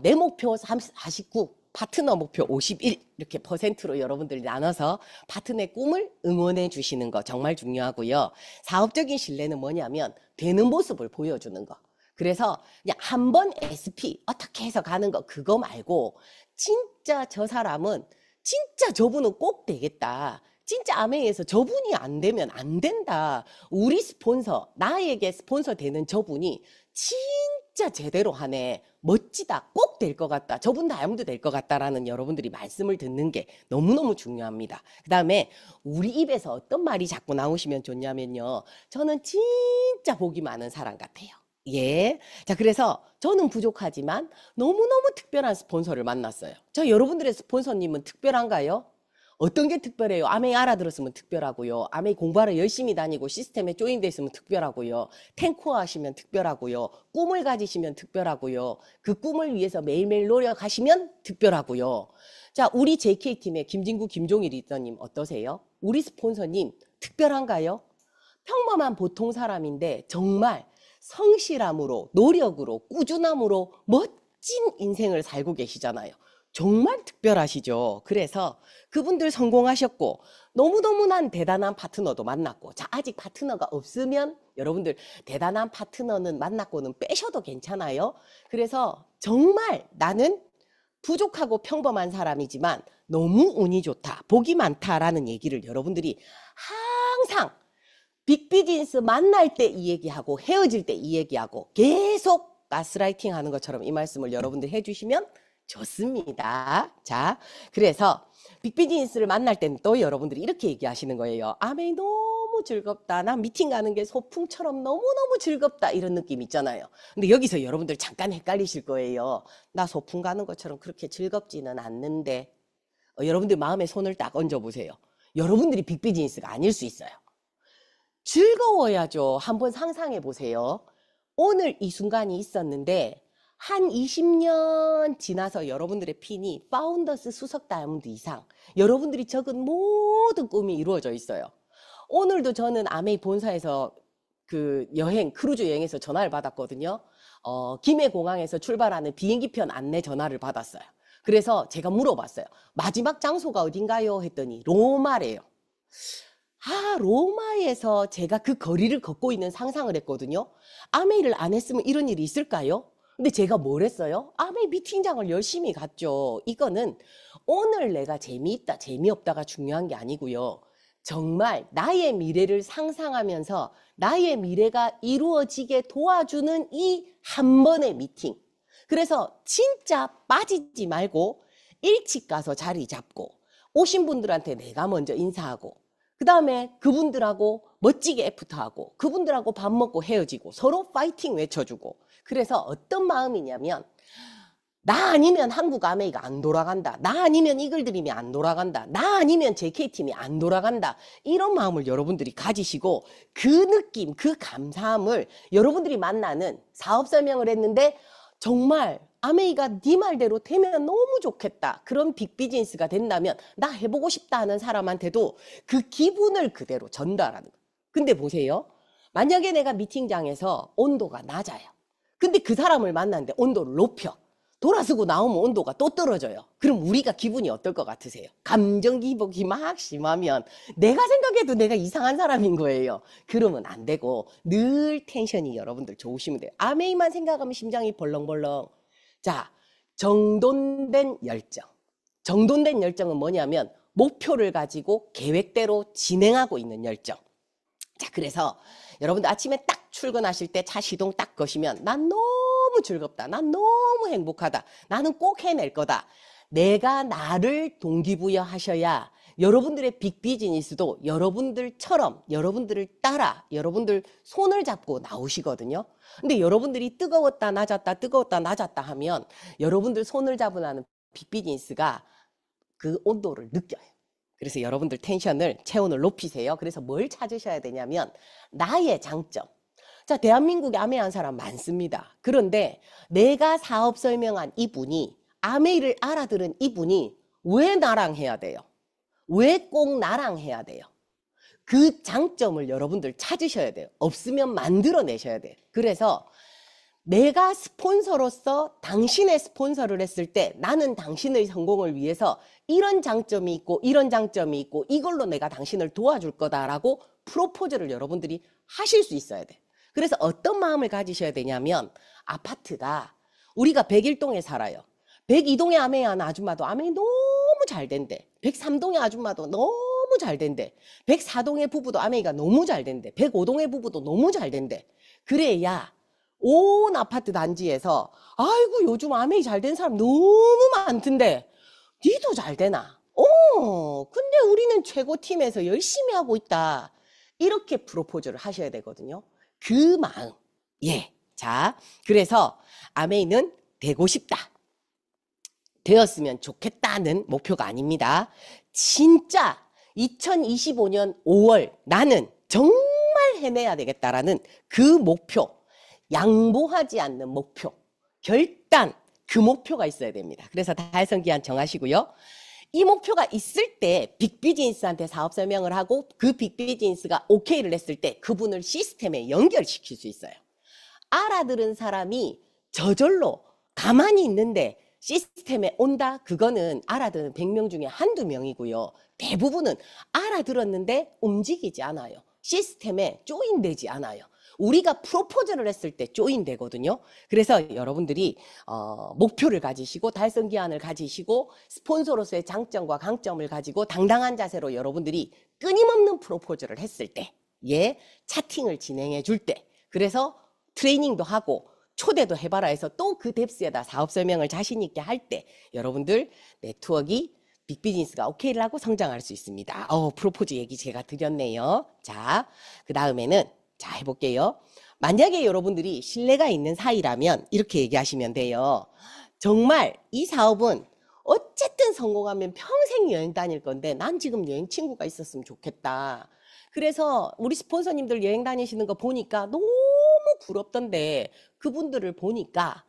C: 내 목표 49, 파트너 목표 51 이렇게 퍼센트로 여러분들이 나눠서 파트너의 꿈을 응원해 주시는 거 정말 중요하고요. 사업적인 신뢰는 뭐냐면 되는 모습을 보여주는 거. 그래서 그냥 한 번 SP 어떻게 해서 가는 거 그거 말고 진짜 저 사람은 진짜 저분은 꼭 되겠다. 진짜 아메이에서 저분이 안 되면 안 된다. 우리 스폰서, 나에게 스폰서 되는 저분이 진짜 제대로 하네. 멋지다. 꼭 될 것 같다. 저분 다이아몬드 될 것 같다라는 여러분들이 말씀을 듣는 게 너무너무 중요합니다. 그 다음에 우리 입에서 어떤 말이 자꾸 나오시면 좋냐면요. 저는 진짜 복이 많은 사람 같아요. 예. 자, 그래서 저는 부족하지만 너무너무 특별한 스폰서를 만났어요. 저 여러분들의 스폰서님은 특별한가요? 어떤 게 특별해요? 아메이 알아들었으면 특별하고요. 아메이 공부하러 열심히 다니고 시스템에 조인돼 있으면 특별하고요. 탱커 하시면 특별하고요. 꿈을 가지시면 특별하고요. 그 꿈을 위해서 매일매일 노력하시면 특별하고요. 자, 우리 JK팀의 김진구, 김종일 리더님 어떠세요? 우리 스폰서님 특별한가요? 평범한 보통 사람인데 정말 성실함으로, 노력으로, 꾸준함으로 멋진 인생을 살고 계시잖아요. 정말 특별하시죠. 그래서 그분들 성공하셨고 너무너무 난 대단한 파트너도 만났고, 자, 아직 파트너가 없으면 여러분들 대단한 파트너는 만났고는 빼셔도 괜찮아요. 그래서 정말 나는 부족하고 평범한 사람이지만 너무 운이 좋다, 복이 많다라는 얘기를 여러분들이 항상 빅비즈니스 만날 때 이 얘기하고 헤어질 때 이 얘기하고 계속 가스라이팅 하는 것처럼 이 말씀을 여러분들 해주시면 좋습니다. 자, 그래서 빅비즈니스를 만날 때는 또 여러분들이 이렇게 얘기하시는 거예요. 아메이 너무 즐겁다. 나 미팅 가는 게 소풍처럼 너무너무 즐겁다. 이런 느낌 있잖아요. 근데 여기서 여러분들 잠깐 헷갈리실 거예요. 나 소풍 가는 것처럼 그렇게 즐겁지는 않는데 여러분들 마음에 손을 딱 얹어보세요. 여러분들이 빅비즈니스가 아닐 수 있어요. 즐거워야죠. 한번 상상해 보세요. 오늘 이 순간이 있었는데 한 20년 지나서 여러분들의 핀이 파운더스 수석 다이아몬드 이상 여러분들이 적은 모든 꿈이 이루어져 있어요. 오늘도 저는 아메이 본사에서 그 여행 크루즈 여행에서 전화를 받았거든요. 김해공항에서 출발하는 비행기편 안내 전화를 받았어요. 그래서 제가 물어봤어요. 마지막 장소가 어딘가요? 했더니 로마래요. 아, 로마에서 제가 그 거리를 걷고 있는 상상을 했거든요. 아메이를 안 했으면 이런 일이 있을까요? 근데 제가 뭘 했어요? 아메이 미팅장을 열심히 갔죠. 이거는 오늘 내가 재미있다, 재미없다가 중요한 게 아니고요. 정말 나의 미래를 상상하면서 나의 미래가 이루어지게 도와주는 이 한 번의 미팅. 그래서 진짜 빠지지 말고 일찍 가서 자리 잡고 오신 분들한테 내가 먼저 인사하고 그 다음에 그분들하고 멋지게 애프터하고 그분들하고 밥 먹고 헤어지고 서로 파이팅 외쳐주고 그래서 어떤 마음이냐면 나 아니면 한국 아메이가 안 돌아간다. 나 아니면 이글드림이 안 돌아간다. 나 아니면 JK팀이 안 돌아간다. 이런 마음을 여러분들이 가지시고 그 느낌, 그 감사함을 여러분들이 만나는 사업 설명을 했는데 정말 아메이가 네 말대로 되면 너무 좋겠다. 그런 빅비즈니스가 된다면 나 해보고 싶다 하는 사람한테도 그 기분을 그대로 전달하는 거예요. 근데 보세요. 만약에 내가 미팅장에서 온도가 낮아요. 근데 그 사람을 만났는데 온도를 높여. 돌아서고 나오면 온도가 또 떨어져요. 그럼 우리가 기분이 어떨 것 같으세요? 감정 기복이 막 심하면 내가 생각해도 내가 이상한 사람인 거예요. 그러면 안 되고 늘 텐션이 여러분들 좋으시면 돼요. 아메이만 생각하면 심장이 벌렁벌렁. 자, 정돈된 열정. 정돈된 열정은 뭐냐면 목표를 가지고 계획대로 진행하고 있는 열정. 자, 그래서 여러분들 아침에 딱 출근하실 때 차 시동 딱 거시면 난 너무 즐겁다. 난 너무 행복하다. 나는 꼭 해낼 거다. 내가 나를 동기부여하셔야 여러분들의 빅비즈니스도 여러분들처럼 여러분들을 따라 여러분들 손을 잡고 나오시거든요. 근데 여러분들이 뜨거웠다 낮았다 하면 여러분들 손을 잡으라는 빅비즈니스가 그 온도를 느껴요. 그래서 여러분들 텐션을 체온을 높이세요. 그래서 뭘 찾으셔야 되냐면 나의 장점. 자, 대한민국에 아메이한 사람 많습니다. 그런데 내가 사업 설명한 이분이 아메이를 알아들은 이분이 왜 나랑 해야 돼요? 왜 꼭 나랑 해야 돼요? 그 장점을 여러분들 찾으셔야 돼요. 없으면 만들어내셔야 돼요. 그래서 내가 스폰서로서 당신의 스폰서를 했을 때 나는 당신의 성공을 위해서 이런 장점이 있고 이런 장점이 있고 이걸로 내가 당신을 도와줄 거다라고 프로포즈를 여러분들이 하실 수 있어야 돼. 그래서 어떤 마음을 가지셔야 되냐면 아파트다. 우리가 101동에 살아요. 102동의 아메이 하는 아줌마도 아메이 너무 잘 된대. 103동의 아줌마도 너무 잘 된대. 104동의 부부도 아메이가 너무 잘 된대. 105동의 부부도 너무 잘 된대. 그래야 온 아파트 단지에서 아이고 요즘 아메이 잘 된 사람 너무 많던데 니도 잘 되나? 근데 우리는 최고팀에서 열심히 하고 있다. 이렇게 프로포즈를 하셔야 되거든요. 그 마음. 예. 자, 그래서 아메이는 되고 싶다. 되었으면 좋겠다는 목표가 아닙니다. 진짜 2025년 5월 나는 정말 해내야 되겠다라는 그 목표, 양보하지 않는 목표, 결단, 그 목표가 있어야 됩니다. 그래서 달성기한 정하시고요. 이 목표가 있을 때 빅비즈니스한테 사업 설명을 하고 그 빅비즈니스가 오케이를 했을 때 그분을 시스템에 연결시킬 수 있어요. 알아들은 사람이 저절로 가만히 있는데 시스템에 온다? 그거는 알아듣는 100명 중에 한두 명이고요. 대부분은 알아들었는데 움직이지 않아요. 시스템에 조인되지 않아요. 우리가 프로포즈를 했을 때 조인되거든요. 그래서 여러분들이 목표를 가지시고 달성기한을 가지시고 스폰서로서의 장점과 강점을 가지고 당당한 자세로 여러분들이 끊임없는 프로포즈를 했을 때, 예, 차팅을 진행해 줄 때, 그래서 트레이닝도 하고 초대도 해봐라 해서 또 그 뎁스에다 사업 설명을 자신 있게 할 때 여러분들 네트워크 빅비즈니스가 오케이를 하고 성장할 수 있습니다. 프로포즈 얘기 제가 드렸네요. 자, 그 다음에는 자 해볼게요. 만약에 여러분들이 신뢰가 있는 사이라면 이렇게 얘기하시면 돼요. 정말 이 사업은 어쨌든 성공하면 평생 여행 다닐 건데 난 지금 여행 친구가 있었으면 좋겠다. 그래서 우리 스폰서님들 여행 다니시는 거 보니까 너무 부럽던데 그분들을 보니까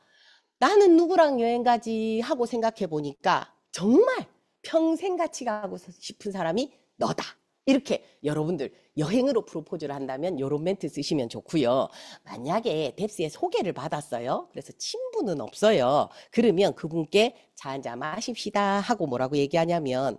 C: 나는 누구랑 여행 가지 하고 생각해 보니까 정말 평생 같이 가고 싶은 사람이 너다. 이렇게 여러분들 여행으로 프로포즈를 한다면 이런 멘트 쓰시면 좋고요. 만약에 뎁스에 소개를 받았어요. 그래서 친분은 없어요. 그러면 그분께 차 한잔 마십시다 하고 뭐라고 얘기하냐면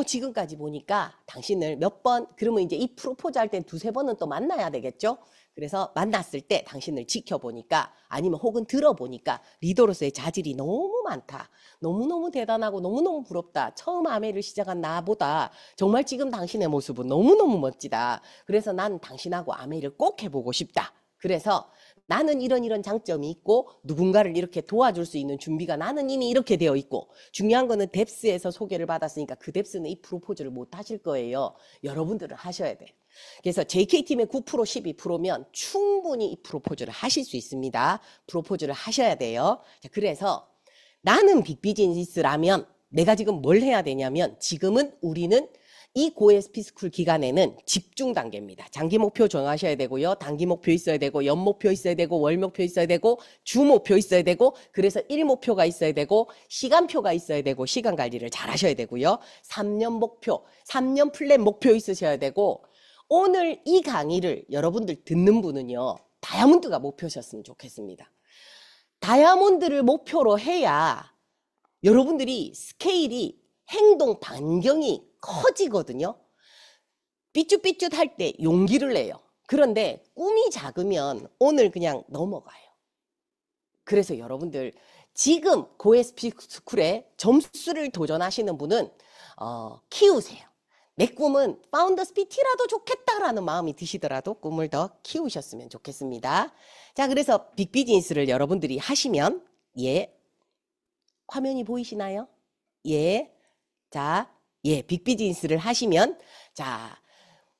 C: 지금까지 보니까 당신을 몇 번, 그러면 이제 이 프로포즈 할 땐 두세 번은 또 만나야 되겠죠? 그래서 만났을 때 당신을 지켜보니까 아니면 혹은 들어보니까 리더로서의 자질이 너무 많다. 너무너무 대단하고 너무너무 부럽다. 처음 아메를 시작한 나보다 정말 지금 당신의 모습은 너무너무 멋지다. 그래서 난 당신하고 아메를 꼭 해보고 싶다. 그래서 나는 이런 장점이 있고 누군가를 이렇게 도와줄 수 있는 준비가 나는 이미 이렇게 되어 있고 중요한 거는 뎁스에서 소개를 받았으니까 그 뎁스는 이 프로포즈를 못 하실 거예요. 여러분들은 하셔야 돼. 그래서 JK팀의 9%, 12%면 충분히 이 프로포즈를 하실 수 있습니다. 프로포즈를 하셔야 돼요. 자, 그래서 나는 빅비즈니스라면 내가 지금 뭘 해야 되냐면 지금은 우리는 이 고에스피 스쿨 기간에는 집중 단계입니다. 장기 목표 정하셔야 되고요. 단기 목표 있어야 되고 연 목표 있어야 되고 월 목표 있어야 되고 주 목표 있어야 되고 그래서 일 목표가 있어야 되고 시간표가 있어야 되고 시간 관리를 잘 하셔야 되고요. 3년 목표, 3년 플랜 목표 있으셔야 되고 오늘 이 강의를 여러분들 듣는 분은요. 다이아몬드가 목표셨으면 좋겠습니다. 다이아몬드를 목표로 해야 여러분들이 스케일이 행동 반경이 커지거든요. 삐뚤삐뚤 할 때 용기를 내요. 그런데 꿈이 작으면 오늘 그냥 넘어가요. 그래서 여러분들 지금 고에스피 스쿨에 점수를 도전하시는 분은 키우세요. 내 꿈은 파운더스 PT라도 좋겠다라는 마음이 드시더라도 꿈을 더 키우셨으면 좋겠습니다. 자, 그래서 빅비즈니스를 여러분들이 하시면 화면이 보이시나요? 빅비즈니스를 하시면 자,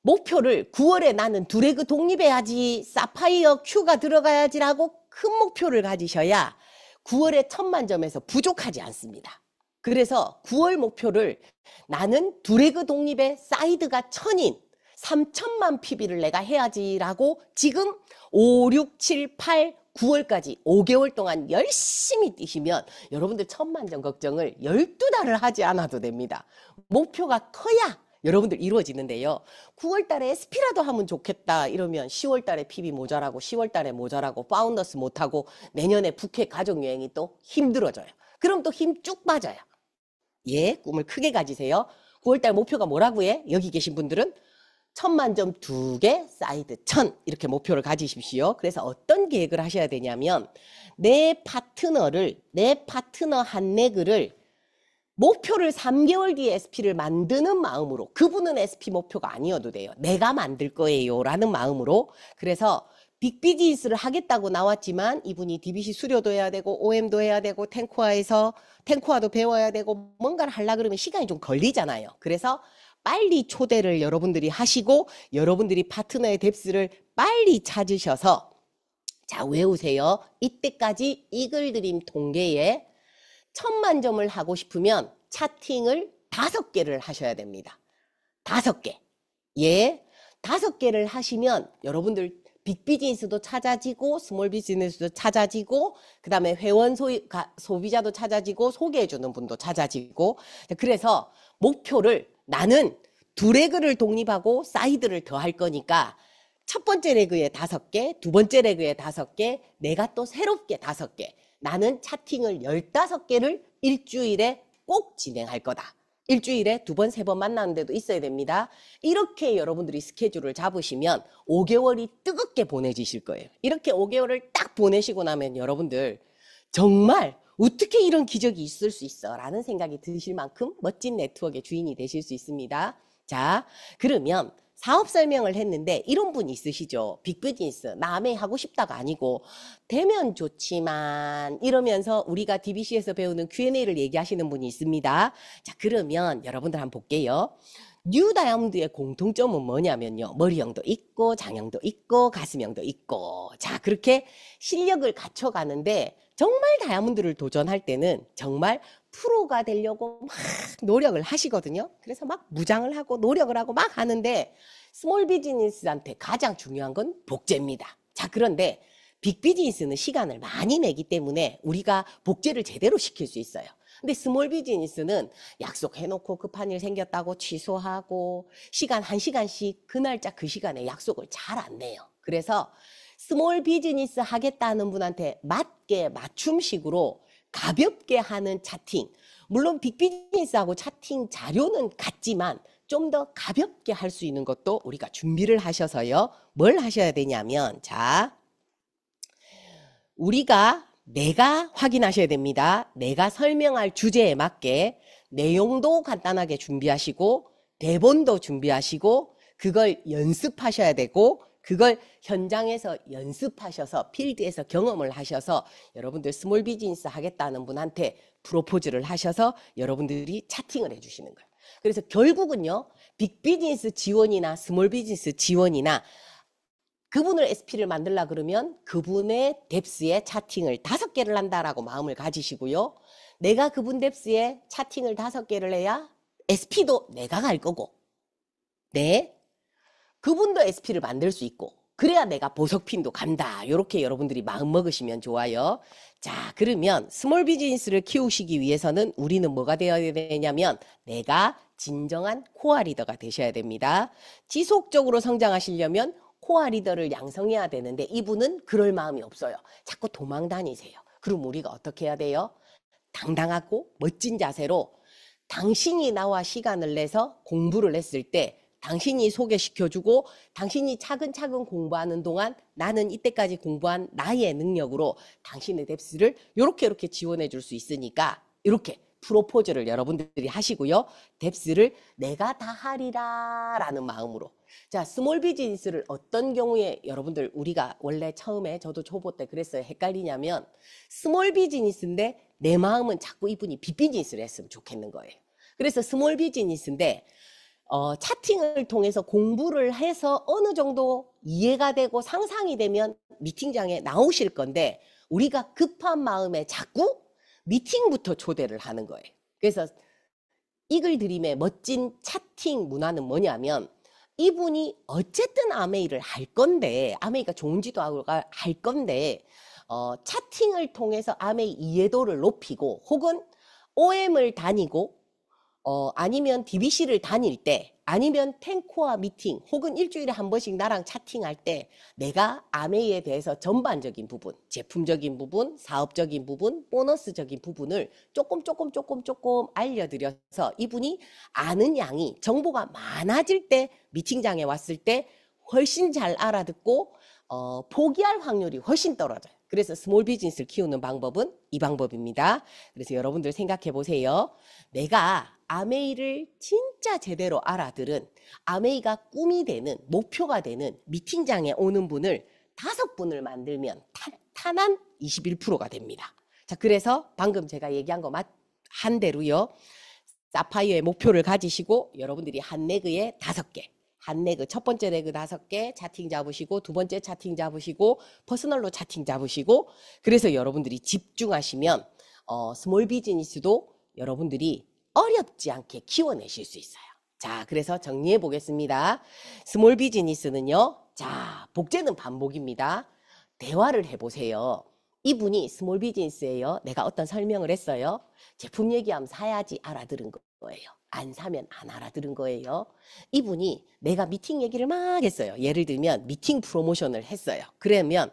C: 목표를 9월에 나는 두레그 독립해야지, 사파이어 Q가 들어가야지라고 큰 목표를 가지셔야 9월에 1000만점에서 부족하지 않습니다. 그래서 9월 목표를 나는 두레그 독립의 사이드가 1000인 3000만 PB를 내가 해야지라고 지금 5, 6, 7, 8, 9월까지 5개월 동안 열심히 뛰시면 여러분들 1000만점 걱정을 12달을 하지 않아도 됩니다. 목표가 커야 여러분들 이루어지는데요. 9월 달에 SP라도 하면 좋겠다 이러면 10월 달에 PB 모자라고 10월 달에 모자라고 파운더스 못하고 내년에 북해 가족여행이 또 힘들어져요. 그럼 또 힘 쭉 빠져요. 꿈을 크게 가지세요. 9월 달 목표가 뭐라고 해? 여기 계신 분들은 1000만점 2개, 사이드 1000 이렇게 목표를 가지십시오. 그래서 어떤 계획을 하셔야 되냐면 내 파트너 한 레그를 목표를 3개월 뒤에 SP를 만드는 마음으로 그분은 SP 목표가 아니어도 돼요. 내가 만들 거예요 라는 마음으로 그래서 빅비즈니스를 하겠다고 나왔지만 이분이 DBC 수료도 해야 되고 OM도 해야 되고 탱코아도 배워야 되고 뭔가를 하려고 그러면 시간이 좀 걸리잖아요. 그래서 빨리 초대를 여러분들이 하시고 여러분들이 파트너의 뎁스를 빨리 찾으셔서 자 외우세요. 이때까지 이글드림 동계에 1000만점을 하고 싶으면 차팅을 5개를 하셔야 됩니다. 5개. 5개를 하시면 여러분들 빅비즈니스도 찾아지고 스몰 비즈니스도 찾아지고 그 다음에 회원 소비자도 찾아지고 소개해주는 분도 찾아지고 그래서 목표를 나는 두 레그를 독립하고 사이드를 더 할 거니까 첫 번째 레그에 5개, 두 번째 레그에 5개, 내가 또 새롭게 5개. 나는 차팅을 15개를 일주일에 꼭 진행할 거다. 일주일에 2번, 3번 만나는 데도 있어야 됩니다. 이렇게 여러분들이 스케줄을 잡으시면 5개월이 뜨겁게 보내지실 거예요. 이렇게 5개월을 딱 보내시고 나면 여러분들 정말 어떻게 이런 기적이 있을 수 있어? 라는 생각이 드실 만큼 멋진 네트워크의 주인이 되실 수 있습니다. 자, 그러면 사업 설명을 했는데 이런 분 있으시죠? 빅비즈니스, 나 아메이 하고 싶다가 아니고 되면 좋지만 이러면서 우리가 DBC에서 배우는 Q&A를 얘기하시는 분이 있습니다. 자, 그러면 여러분들 한번 볼게요. 뉴 다이아몬드의 공통점은 뭐냐면요. 머리형도 있고 장형도 있고 가슴형도 있고, 자, 그렇게 실력을 갖춰가는데 정말 다이아몬드를 도전할 때는 정말 프로가 되려고 막 노력을 하시거든요. 그래서 막 무장을 하고 노력을 하고 막 하는데 스몰 비즈니스한테 가장 중요한 건 복제입니다. 자, 그런데 빅 비즈니스는 시간을 많이 내기 때문에 우리가 복제를 제대로 시킬 수 있어요. 근데 스몰 비즈니스는 약속해놓고 급한 일 생겼다고 취소하고 시간 1시간씩 그 날짜 그 시간에 약속을 잘 안 내요. 그래서 스몰 비즈니스 하겠다는 분한테 맞게 맞춤식으로 가볍게 하는 차팅. 물론 빅 비즈니스하고 차팅 자료는 같지만 좀 더 가볍게 할 수 있는 것도 우리가 준비를 하셔서요. 뭘 하셔야 되냐면, 자, 내가 확인하셔야 됩니다. 내가 설명할 주제에 맞게 내용도 간단하게 준비하시고 대본도 준비하시고 그걸 연습하셔야 되고 그걸 현장에서 연습하셔서 필드에서 경험을 하셔서 여러분들 스몰 비즈니스 하겠다는 분한테 프로포즈를 하셔서 여러분들이 차팅을 해주시는 거예요. 그래서 결국은요, 빅 비즈니스 지원이나 스몰 비즈니스 지원이나 그분을 SP를 만들라 그러면 그분의 뎁스에 차팅을 5개를 한다라고 마음을 가지시고요. 내가 그분 뎁스에 차팅을 5개를 해야 SP도 내가 갈 거고, 네, 그분도 SP를 만들 수 있고, 그래야 내가 보석핀도 간다. 이렇게 여러분들이 마음 먹으시면 좋아요. 자, 그러면 스몰 비즈니스를 키우시기 위해서는 우리는 뭐가 되어야 되냐면 내가 진정한 코어 리더가 되셔야 됩니다. 지속적으로 성장하시려면 코어 리더를 양성해야 되는데 이분은 그럴 마음이 없어요. 자꾸 도망 다니세요. 그럼 우리가 어떻게 해야 돼요? 당당하고 멋진 자세로 당신이 나와 시간을 내서 공부를 했을 때 당신이 소개시켜주고 당신이 차근차근 공부하는 동안 나는 이때까지 공부한 나의 능력으로 당신의 뎁스를 이렇게 지원해 줄 수 있으니까 이렇게 프로포즈를 여러분들이 하시고요. 뎁스를 내가 다 하리라 라는 마음으로. 자, 스몰 비즈니스를 어떤 경우에 여러분들 우리가 원래 처음에 저도 초보 때 그랬어요. 헷갈리냐면 스몰 비즈니스인데 내 마음은 자꾸 이분이 빅 비즈니스를 했으면 좋겠는 거예요. 그래서 스몰 비즈니스인데 차팅을 통해서 공부를 해서 어느 정도 이해가 되고 상상이 되면 미팅장에 나오실 건데 우리가 급한 마음에 자꾸 미팅부터 초대를 하는 거예요. 그래서 이글 드림의 멋진 차팅 문화는 뭐냐면 이분이 어쨌든 아메이를 할 건데 아메이가 좋은지도 할 건데 차팅을 통해서 아메이 이해도를 높이고 혹은 OM을 다니고 아니면 DBC를 다닐 때 아니면 탱코와 미팅 혹은 일주일에 한 번씩 나랑 차팅할 때 내가 아메이에 대해서 전반적인 부분, 제품적인 부분, 사업적인 부분, 보너스적인 부분을 조금 알려드려서 이분이 아는 양이 정보가 많아질 때 미팅장에 왔을 때 훨씬 잘 알아듣고 포기할 확률이 훨씬 떨어져요. 그래서 스몰 비즈니스를 키우는 방법은 이 방법입니다. 그래서 여러분들 생각해 보세요. 내가 아메이를 진짜 제대로 알아들은 아메이가 꿈이 되는 목표가 되는 미팅장에 오는 분을 5분을 만들면 탄탄한 21%가 됩니다. 자, 그래서 방금 제가 얘기한 거 한 대로요. 사파이어의 목표를 가지시고 여러분들이 한 레그에 5개 한 레그, 첫 번째 레그 5개 차팅 잡으시고 두 번째 차팅 잡으시고 퍼스널로 차팅 잡으시고 그래서 여러분들이 집중하시면 스몰 비즈니스도 여러분들이 어렵지 않게 키워내실 수 있어요. 자, 그래서 정리해 보겠습니다. 스몰 비즈니스는요. 자, 복제는 반복입니다. 대화를 해보세요. 이분이 스몰 비즈니스예요. 내가 어떤 설명을 했어요. 제품 얘기하면 사야지 알아들은 거예요. 안 사면 안 알아들은 거예요. 이분이 내가 미팅 얘기를 막 했어요. 예를 들면 미팅 프로모션을 했어요. 그러면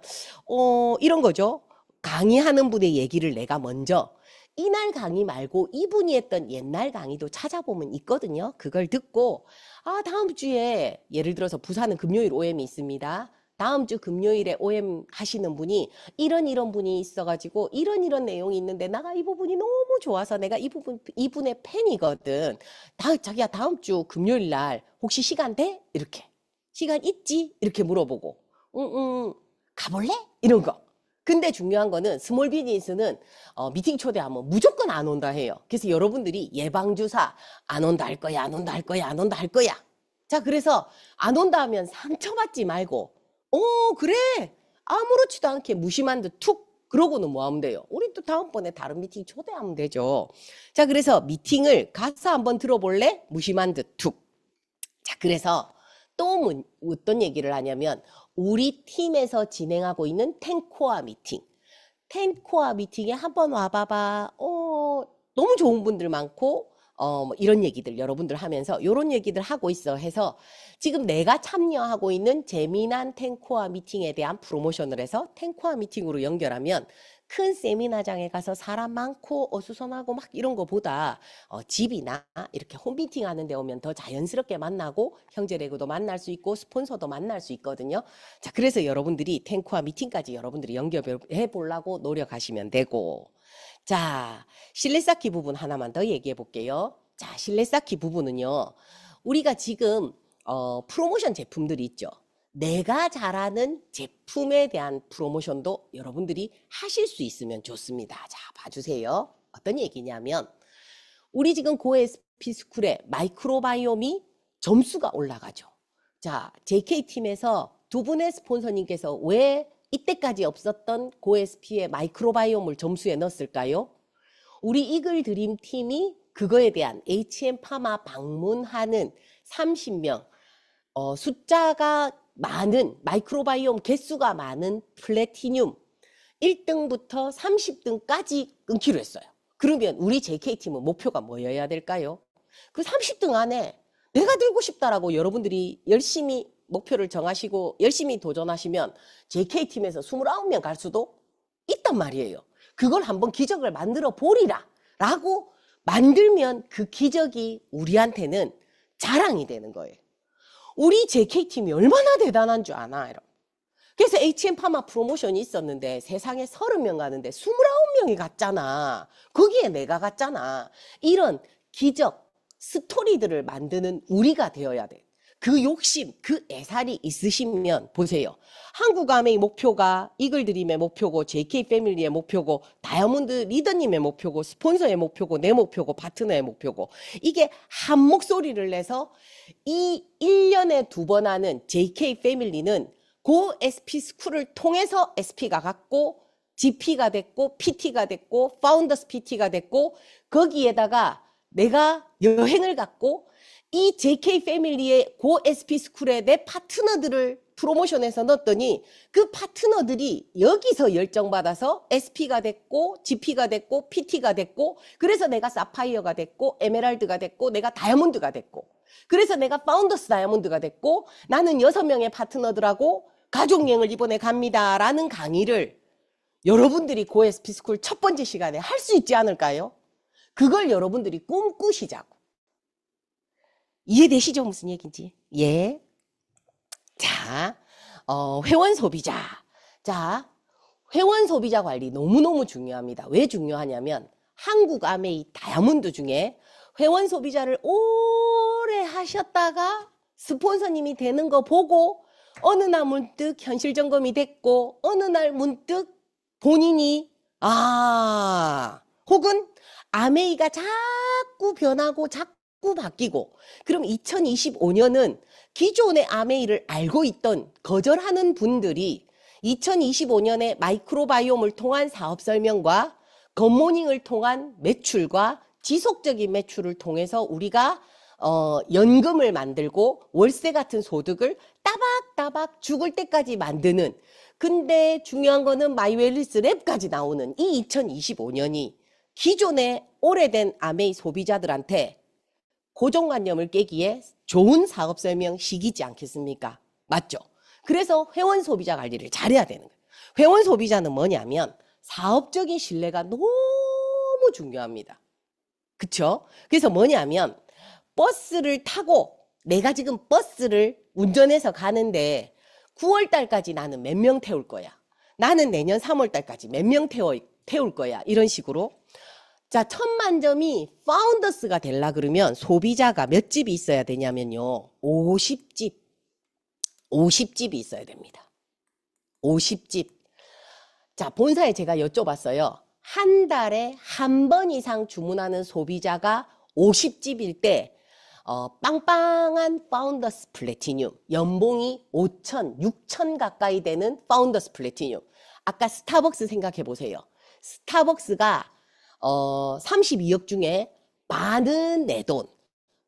C: 이런 거죠. 강의하는 분의 얘기를 내가 먼저 이날 강의 말고 이분이 했던 옛날 강의도 찾아보면 있거든요. 그걸 듣고 다음 주에 예를 들어서 부산은 금요일 OM이 있습니다. 다음 주 금요일에 OM 하시는 분이 이런 분이 있어가지고 이런 내용이 있는데 나가 이 부분이 너무 좋아서 내가 이분의 팬이거든. 자기야 다음 주 금요일 날 혹시 시간 돼? 이렇게 시간 있지? 이렇게 물어보고, 가볼래? 이런 거. 근데 중요한 거는 스몰 비즈니스는 미팅 초대하면 무조건 안 온다 해요. 그래서 여러분들이 예방주사 안 온다 할 거야, 안 온다 할 거야, 안 온다 할 거야. 자, 그래서 안 온다 하면 상처받지 말고, 그래. 아무렇지도 않게 무심한 듯 툭. 그러고는 뭐 하면 돼요? 우리 또 다음번에 다른 미팅 초대하면 되죠. 자, 그래서 미팅을 가서 한번 들어볼래? 무심한 듯 툭. 자, 그래서 또 어떤 얘기를 하냐면 우리 팀에서 진행하고 있는 10코어 미팅. 10코어 미팅에 한번 와봐봐. 너무 좋은 분들 많고 뭐 이런 얘기들 여러분들 하면서 이런 얘기들 하고 있어 해서 지금 내가 참여하고 있는 재미난 10코어 미팅에 대한 프로모션을 해서 10코어 미팅으로 연결하면 큰 세미나장에 가서 사람 많고 어수선하고 막 이런 거보다 집이나 이렇게 홈미팅 하는 데 오면 더 자연스럽게 만나고 형제레고도 만날 수 있고 스폰서도 만날 수 있거든요. 자, 그래서 여러분들이 10코어 미팅까지 여러분들이 연결해 보려고 노력하시면 되고, 자, 실내 쌓기 부분 하나만 더 얘기해 볼게요. 자, 실내 쌓기 부분은요, 우리가 지금 프로모션 제품들이 있죠. 내가 잘하는 제품에 대한 프로모션도 여러분들이 하실 수 있으면 좋습니다. 자, 봐주세요. 어떤 얘기냐면 우리 지금 고에스피 스쿨의 마이크로바이옴이 점수가 올라가죠. 자, JK팀에서 두 분의 스폰서님께서 왜 이때까지 없었던 고에스피의 마이크로바이옴을 점수에 넣었을까요? 우리 이글 드림 팀이 그거에 대한 HM파마 방문하는 30명, 숫자가 많은 마이크로바이옴 개수가 많은 플래티늄 1등부터 30등까지 끊기로 했어요. 그러면 우리 JK팀은 목표가 뭐여야 될까요? 그 30등 안에 내가 들고 싶다라고 여러분들이 열심히 목표를 정하시고 열심히 도전하시면 JK팀에서 29명 갈 수도 있단 말이에요. 그걸 한번 기적을 만들어 보리라 라고 만들면 그 기적이 우리한테는 자랑이 되는 거예요. 우리 JK팀이 얼마나 대단한 줄 아나? 이런. 그래서 HM파마 프로모션이 있었는데 세상에 30명 가는데 29명이 갔잖아. 거기에 내가 갔잖아. 이런 기적, 스토리들을 만드는 우리가 되어야 돼. 그 욕심, 그 애살이 있으시면 보세요. 한국아메이 목표가 이글드림의 목표고 JK 패밀리의 목표고 다이아몬드 리더님의 목표고 스폰서의 목표고 내 목표고 파트너의 목표고 이게 한 목소리를 내서 이 1년에 2번 하는 JK 패밀리는 고 SP 스쿨을 통해서 SP가 갔고 GP가 됐고 PT가 됐고 파운더스 PT가 됐고 거기에다가 내가 여행을 갔고 이 JK 패밀리의 고 SP 스쿨에 내 파트너들을 프로모션해서 넣었더니 그 파트너들이 여기서 열정받아서 SP가 됐고 GP가 됐고 PT가 됐고 그래서 내가 사파이어가 됐고 에메랄드가 됐고 내가 다이아몬드가 됐고 그래서 내가 파운더스 다이아몬드가 됐고 나는 6명의 파트너들하고 가족여행을 이번에 갑니다 라는 강의를 여러분들이 고 SP 스쿨 첫 번째 시간에 할 수 있지 않을까요? 그걸 여러분들이 꿈꾸시자고. 이해되시죠? 무슨 얘기인지? 예. 자, 회원 소비자. 자, 회원 소비자 관리 너무너무 중요합니다. 왜 중요하냐면 한국 아메이 다이아몬드 중에 회원 소비자를 오래 하셨다가 스폰서님이 되는 거 보고 어느 날 문득 현실 점검이 됐고 어느 날 문득 본인이 혹은 아메이가 자꾸 변하고 자꾸 바뀌고 그럼 2025년은 기존의 아메이를 알고 있던 거절하는 분들이 2025년에 마이크로바이옴을 통한 사업 설명과 굿모닝을 통한 매출과 지속적인 매출을 통해서 우리가 연금을 만들고 월세 같은 소득을 따박따박 죽을 때까지 만드는 근데 중요한 거는 마이웰리스 랩까지 나오는 이 2025년이 기존의 오래된 아메이 소비자들한테 고정관념을 깨기에 좋은 사업 설명 시기지 않겠습니까? 맞죠? 그래서 회원 소비자 관리를 잘해야 되는 거예요. 회원 소비자는 뭐냐면 사업적인 신뢰가 너무 중요합니다. 그쵸? 그래서 뭐냐면 버스를 타고 내가 지금 버스를 운전해서 가는데 9월 달까지 나는 몇 명 태울 거야. 나는 내년 3월 달까지 몇 명 태울 거야. 이런 식으로. 자, 1000만점이 파운더스가 되려 그러면 소비자가 몇 집이 있어야 되냐면요. 50집. 50집이 있어야 됩니다. 50집. 자, 본사에 제가 여쭤봤어요. 한 달에 한 번 이상 주문하는 소비자가 50집일 때 빵빵한 파운더스 플래티늄, 연봉이 5천, 6천 가까이 되는 파운더스 플래티늄. 아까 스타벅스 생각해 보세요. 스타벅스가 32억 중에 반은 내 돈,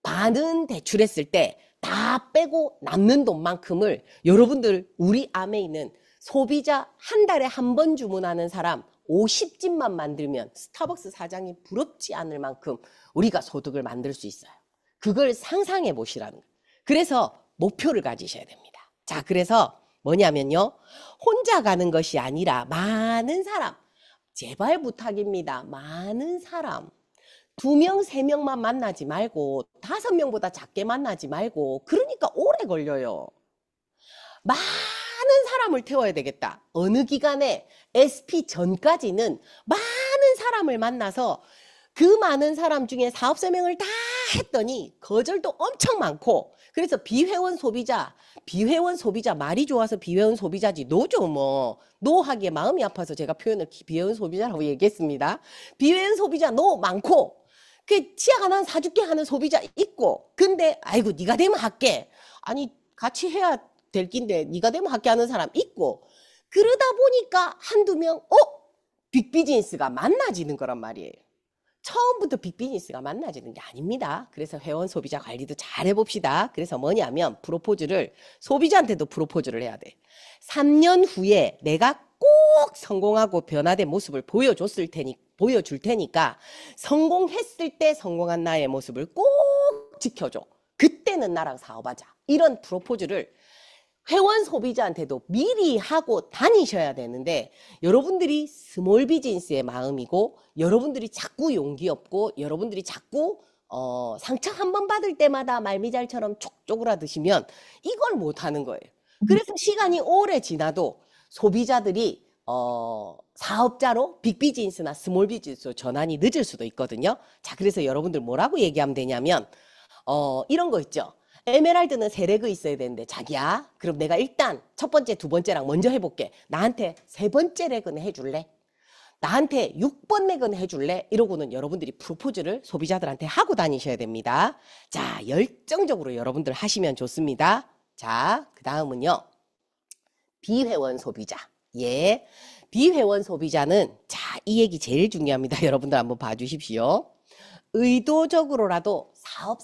C: 반은 대출했을 때 다 빼고 남는 돈만큼을 여러분들 우리 암에 있는 소비자 한 달에 한 번 주문하는 사람 50집만 만들면 스타벅스 사장이 부럽지 않을 만큼 우리가 소득을 만들 수 있어요. 그걸 상상해 보시라는 거예요. 그래서 목표를 가지셔야 됩니다. 자, 그래서 뭐냐면요. 혼자 가는 것이 아니라 많은 사람, 제발 부탁입니다. 많은 사람. 2명, 3명만 만나지 말고 5명보다 작게 만나지 말고 그러니까 오래 걸려요. 많은 사람을 태워야 되겠다. 어느 기간에 SP 전까지는 많은 사람을 만나서 그 많은 사람 중에 사업 설명을 다 했더니 거절도 엄청 많고 그래서 비회원 소비자 말이 좋아서 비회원 소비자지 노죠 뭐. 노하기에 마음이 아파서 제가 표현을 비회원 소비자라고 얘기했습니다. 비회원 소비자 노 많고 그 치약 하나 사줄게 하는 소비자 있고 근데 아이고 네가 되면 할게. 아니 같이 해야 될 낀데 네가 되면 할게 하는 사람 있고 그러다 보니까 한두 명 빅비즈니스가 만나지는 거란 말이에요. 처음부터 빅비즈니스가 만나지는 게 아닙니다. 그래서 회원 소비자 관리도 잘 해봅시다. 그래서 뭐냐면 프로포즈를 소비자한테도 프로포즈를 해야 돼. 3년 후에 내가 꼭 성공하고 변화된 모습을 보여줄 테니까 성공했을 때 성공한 나의 모습을 꼭 지켜줘. 그때는 나랑 사업하자. 이런 프로포즈를 회원 소비자한테도 미리 하고 다니셔야 되는데 여러분들이 스몰 비즈니스의 마음이고 여러분들이 자꾸 용기 없고 여러분들이 자꾸 상처 한 번 받을 때마다 말미잘처럼 촉 쪼그라드시면 이걸 못하는 거예요. 그래서 시간이 오래 지나도 소비자들이 사업자로 빅비즈니스나 스몰 비즈니스로 전환이 늦을 수도 있거든요. 자, 그래서 여러분들 뭐라고 얘기하면 되냐면 이런 거 있죠. 에메랄드는 3레그 있어야 되는데 자기야 그럼 내가 일단 첫 번째 두 번째랑 먼저 해볼게. 나한테 3번째 레그는 해줄래? 나한테 6번 레그는 해줄래? 이러고는 여러분들이 프로포즈를 소비자들한테 하고 다니셔야 됩니다. 자, 열정적으로 여러분들 하시면 좋습니다. 자, 그 다음은요. 비회원 소비자. 예, 비회원 소비자는 자, 이 얘기 제일 중요합니다. 여러분들 한번 봐주십시오. 의도적으로라도 사업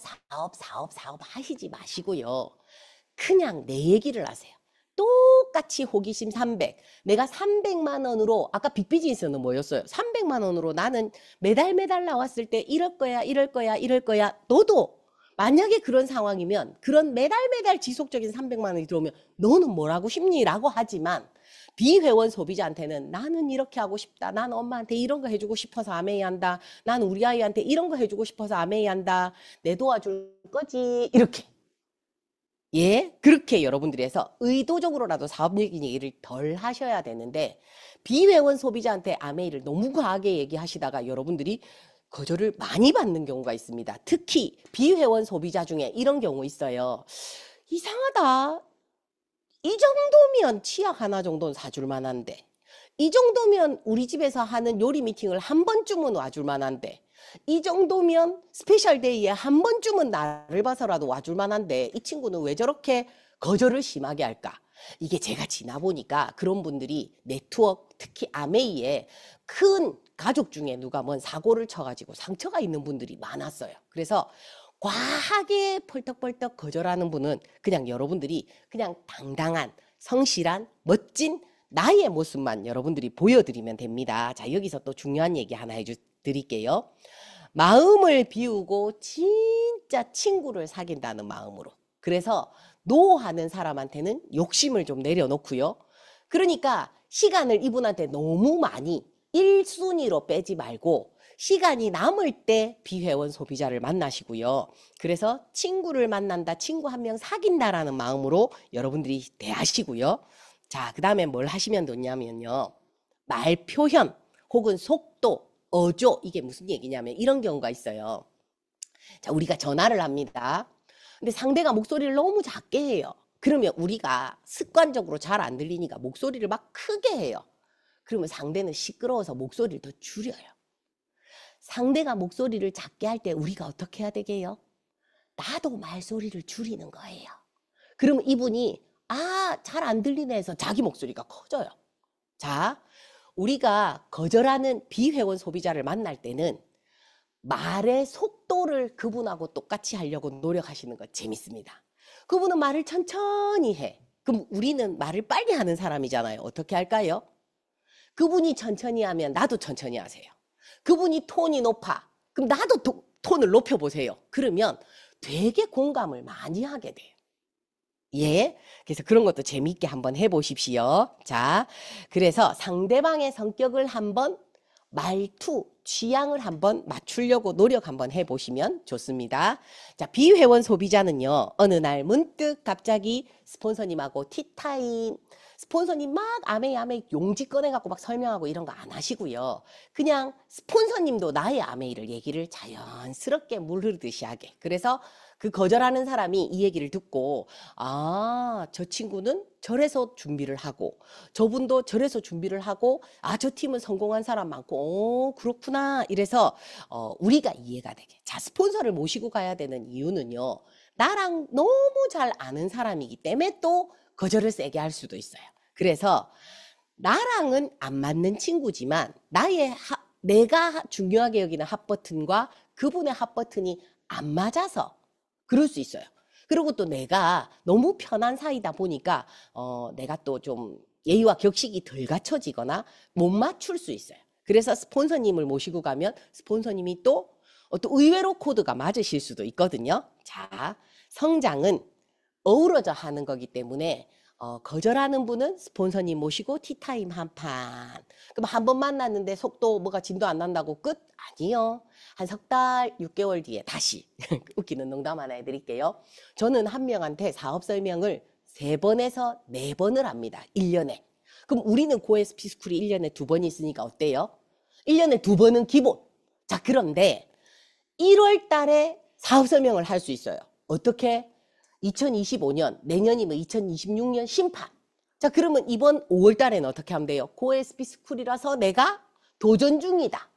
C: 하시지 마시고요. 그냥 내 얘기를 하세요. 똑같이 호기심 300. 내가 300만 원으로 아까 빅비즈니스는 뭐였어요? 300만 원으로 나는 매달 나왔을 때 이럴 거야. 너도 만약에 그런 상황이면 그런 매달 지속적인 300만 원이 들어오면 너는 뭘 하고 싶니? 라고 하지만 비회원 소비자한테는 나는 이렇게 하고 싶다. 난 엄마한테 이런 거 해주고 싶어서 아메이 한다. 난 우리 아이한테 이런 거 해주고 싶어서 아메이 한다. 내 도와줄 거지. 이렇게. 예, 그렇게 여러분들이 해서 의도적으로라도 사업적인 얘기를 덜 하셔야 되는데 비회원 소비자한테 아메이를 너무 과하게 얘기하시다가 여러분들이 거절을 많이 받는 경우가 있습니다. 특히 비회원 소비자 중에 이런 경우 있어요. 이상하다. 이 정도면 치약 하나 정도는 사줄 만한데 이 정도면 우리 집에서 하는 요리 미팅을 한 번쯤은 와줄 만한데 이 정도면 스페셜 데이에 한 번쯤은 나를 봐서라도 와줄 만한데 이 친구는 왜 저렇게 거절을 심하게 할까? 이게 제가 지나보니까 그런 분들이 네트워크 특히 아메이에 큰 가족 중에 누가 뭔 사고를 쳐가지고 상처가 있는 분들이 많았어요. 그래서 과하게 펄떡펄떡 거절하는 분은 그냥 여러분들이 그냥 당당한 성실한 멋진 나의 모습만 여러분들이 보여드리면 됩니다. 자, 여기서 또 중요한 얘기 하나 해드릴게요. 마음을 비우고 진짜 친구를 사귄다는 마음으로. 그래서 노하는 사람한테는 욕심을 좀 내려놓고요. 그러니까 시간을 이분한테 너무 많이 1순위로 빼지 말고 시간이 남을 때 비회원 소비자를 만나시고요. 그래서 친구를 만난다, 친구 한 명 사귄다라는 마음으로 여러분들이 대하시고요. 자, 그 다음에 뭘 하시면 되냐면요. 말 표현 혹은 속도, 어조, 이게 무슨 얘기냐면 이런 경우가 있어요. 자, 우리가 전화를 합니다. 근데 상대가 목소리를 너무 작게 해요. 그러면 우리가 습관적으로 잘 안 들리니까 목소리를 막 크게 해요. 그러면 상대는 시끄러워서 목소리를 더 줄여요. 상대가 목소리를 작게 할 때 우리가 어떻게 해야 되게요? 나도 말소리를 줄이는 거예요. 그러면 이분이 잘 안 들리네 해서 자기 목소리가 커져요. 자, 우리가 거절하는 비회원 소비자를 만날 때는 말의 속도를 그분하고 똑같이 하려고 노력하시는 거 재밌습니다. 그분은 말을 천천히 해. 그럼 우리는 말을 빨리 하는 사람이잖아요. 어떻게 할까요? 그분이 천천히 하면 나도 천천히 하세요. 그분이 톤이 높아. 그럼 나도 톤을 높여보세요. 그러면 되게 공감을 많이 하게 돼요. 예. 그래서 그런 것도 재미있게 한번 해보십시오. 자, 그래서 상대방의 성격을 한번 말투, 취향을 한번 맞추려고 노력 한번 해보시면 좋습니다. 자, 비회원 소비자는요, 어느 날 문득 갑자기 스폰서님하고 티타임, 스폰서님 막 아메이 용지 꺼내갖고 막 설명하고 이런 거 안 하시고요. 그냥 스폰서님도 나의 아메이를 얘기를 자연스럽게 물 흐르듯이 하게. 그래서 그 거절하는 사람이 이 얘기를 듣고, 저 친구는 저래서 준비를 하고, 저분도 저래서 준비를 하고, 저 팀은 성공한 사람 많고, 그렇구나. 이래서, 우리가 이해가 되게. 자, 스폰서를 모시고 가야 되는 이유는요, 나랑 너무 잘 아는 사람이기 때문에 또 거절을 세게 할 수도 있어요. 그래서, 나랑은 안 맞는 친구지만, 내가 중요하게 여기는 핫버튼과 그분의 핫버튼이 안 맞아서, 그럴 수 있어요. 그리고 또 내가 너무 편한 사이다 보니까 내가 또 좀 예의와 격식이 덜 갖춰지거나 못 맞출 수 있어요. 그래서 스폰서님을 모시고 가면 스폰서님이 또 의외로 코드가 맞으실 수도 있거든요. 자, 성장은 어우러져 하는 거기 때문에 거절하는 분은 스폰서님 모시고 티타임 한 판. 그럼 한 번 만났는데 속도 뭐가 진도 안 난다고 끝? 아니요. 한 석 달, 6개월 뒤에 다시. 웃기는 농담 하나 해드릴게요. 저는 한 명한테 사업 설명을 3번에서 4번을 합니다. 1년에. 그럼 우리는 고에스피 스쿨이 1년에 2번 있으니까 어때요? 1년에 2번은 기본. 자, 그런데 1월 달에 사업 설명을 할 수 있어요. 어떻게? 2025년, 내년이면 2026년 심판. 자, 그러면 이번 5월 달에는 어떻게 하면 돼요? 고에스피 스쿨이라서 내가 도전 중이다.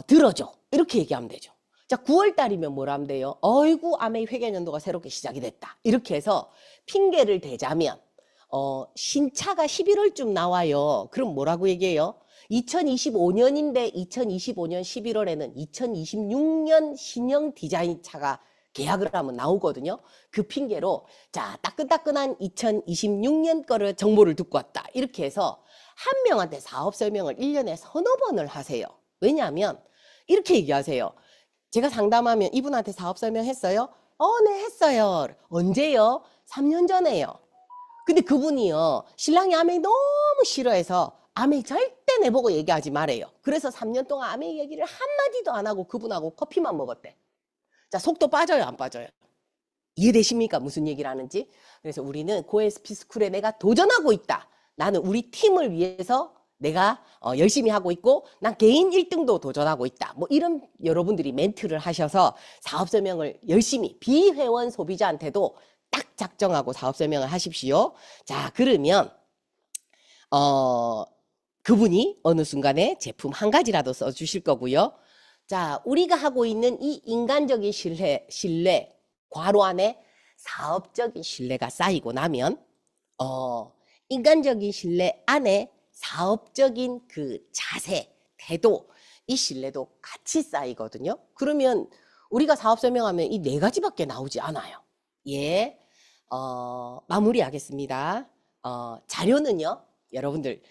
C: 들어줘. 이렇게 얘기하면 되죠. 자, 9월 달이면 뭘 하면 돼요? 어이구, 아메이 회계연도가 새롭게 시작이 됐다. 이렇게 해서 핑계를 대자면, 신차가 11월쯤 나와요. 그럼 뭐라고 얘기해요? 2025년인데 2025년 11월에는 2026년 신형 디자인 차가 계약을 하면 나오거든요. 그 핑계로 자, 따끈따끈한 2026년 거를 정보를 듣고 왔다. 이렇게 해서 한 명한테 사업 설명을 1년에 서너 번을 하세요. 왜냐하면 이렇게 얘기하세요. 제가 상담하면 이분한테 사업 설명했어요? 네, 했어요. 언제요? 3년 전에요. 근데 그분이요, 신랑이 아메이 너무 싫어해서 아메이 절대 내보고 얘기하지 말아요. 그래서 3년 동안 아메이 얘기를 한마디도 안 하고 그분하고 커피만 먹었대. 자, 속도 빠져요, 안 빠져요? 이해되십니까? 무슨 얘기를 하는지? 그래서 우리는 고에스피 스쿨에 내가 도전하고 있다. 나는 우리 팀을 위해서 내가 열심히 하고 있고, 난 개인 1등도 도전하고 있다. 뭐 이런 여러분들이 멘트를 하셔서 사업 설명을 열심히 비회원 소비자한테도 딱 작정하고 사업 설명을 하십시오. 자, 그러면 그분이 어느 순간에 제품 한 가지라도 써주실 거고요. 자, 우리가 하고 있는 이 인간적인 신뢰, 괄호 안에 사업적인 신뢰가 쌓이고 나면, 인간적인 신뢰 안에 사업적인 그 자세, 태도, 이 신뢰도 같이 쌓이거든요. 그러면 우리가 사업 설명하면 이 4가지밖에 나오지 않아요. 예, 마무리하겠습니다. 자료는요, 여러분들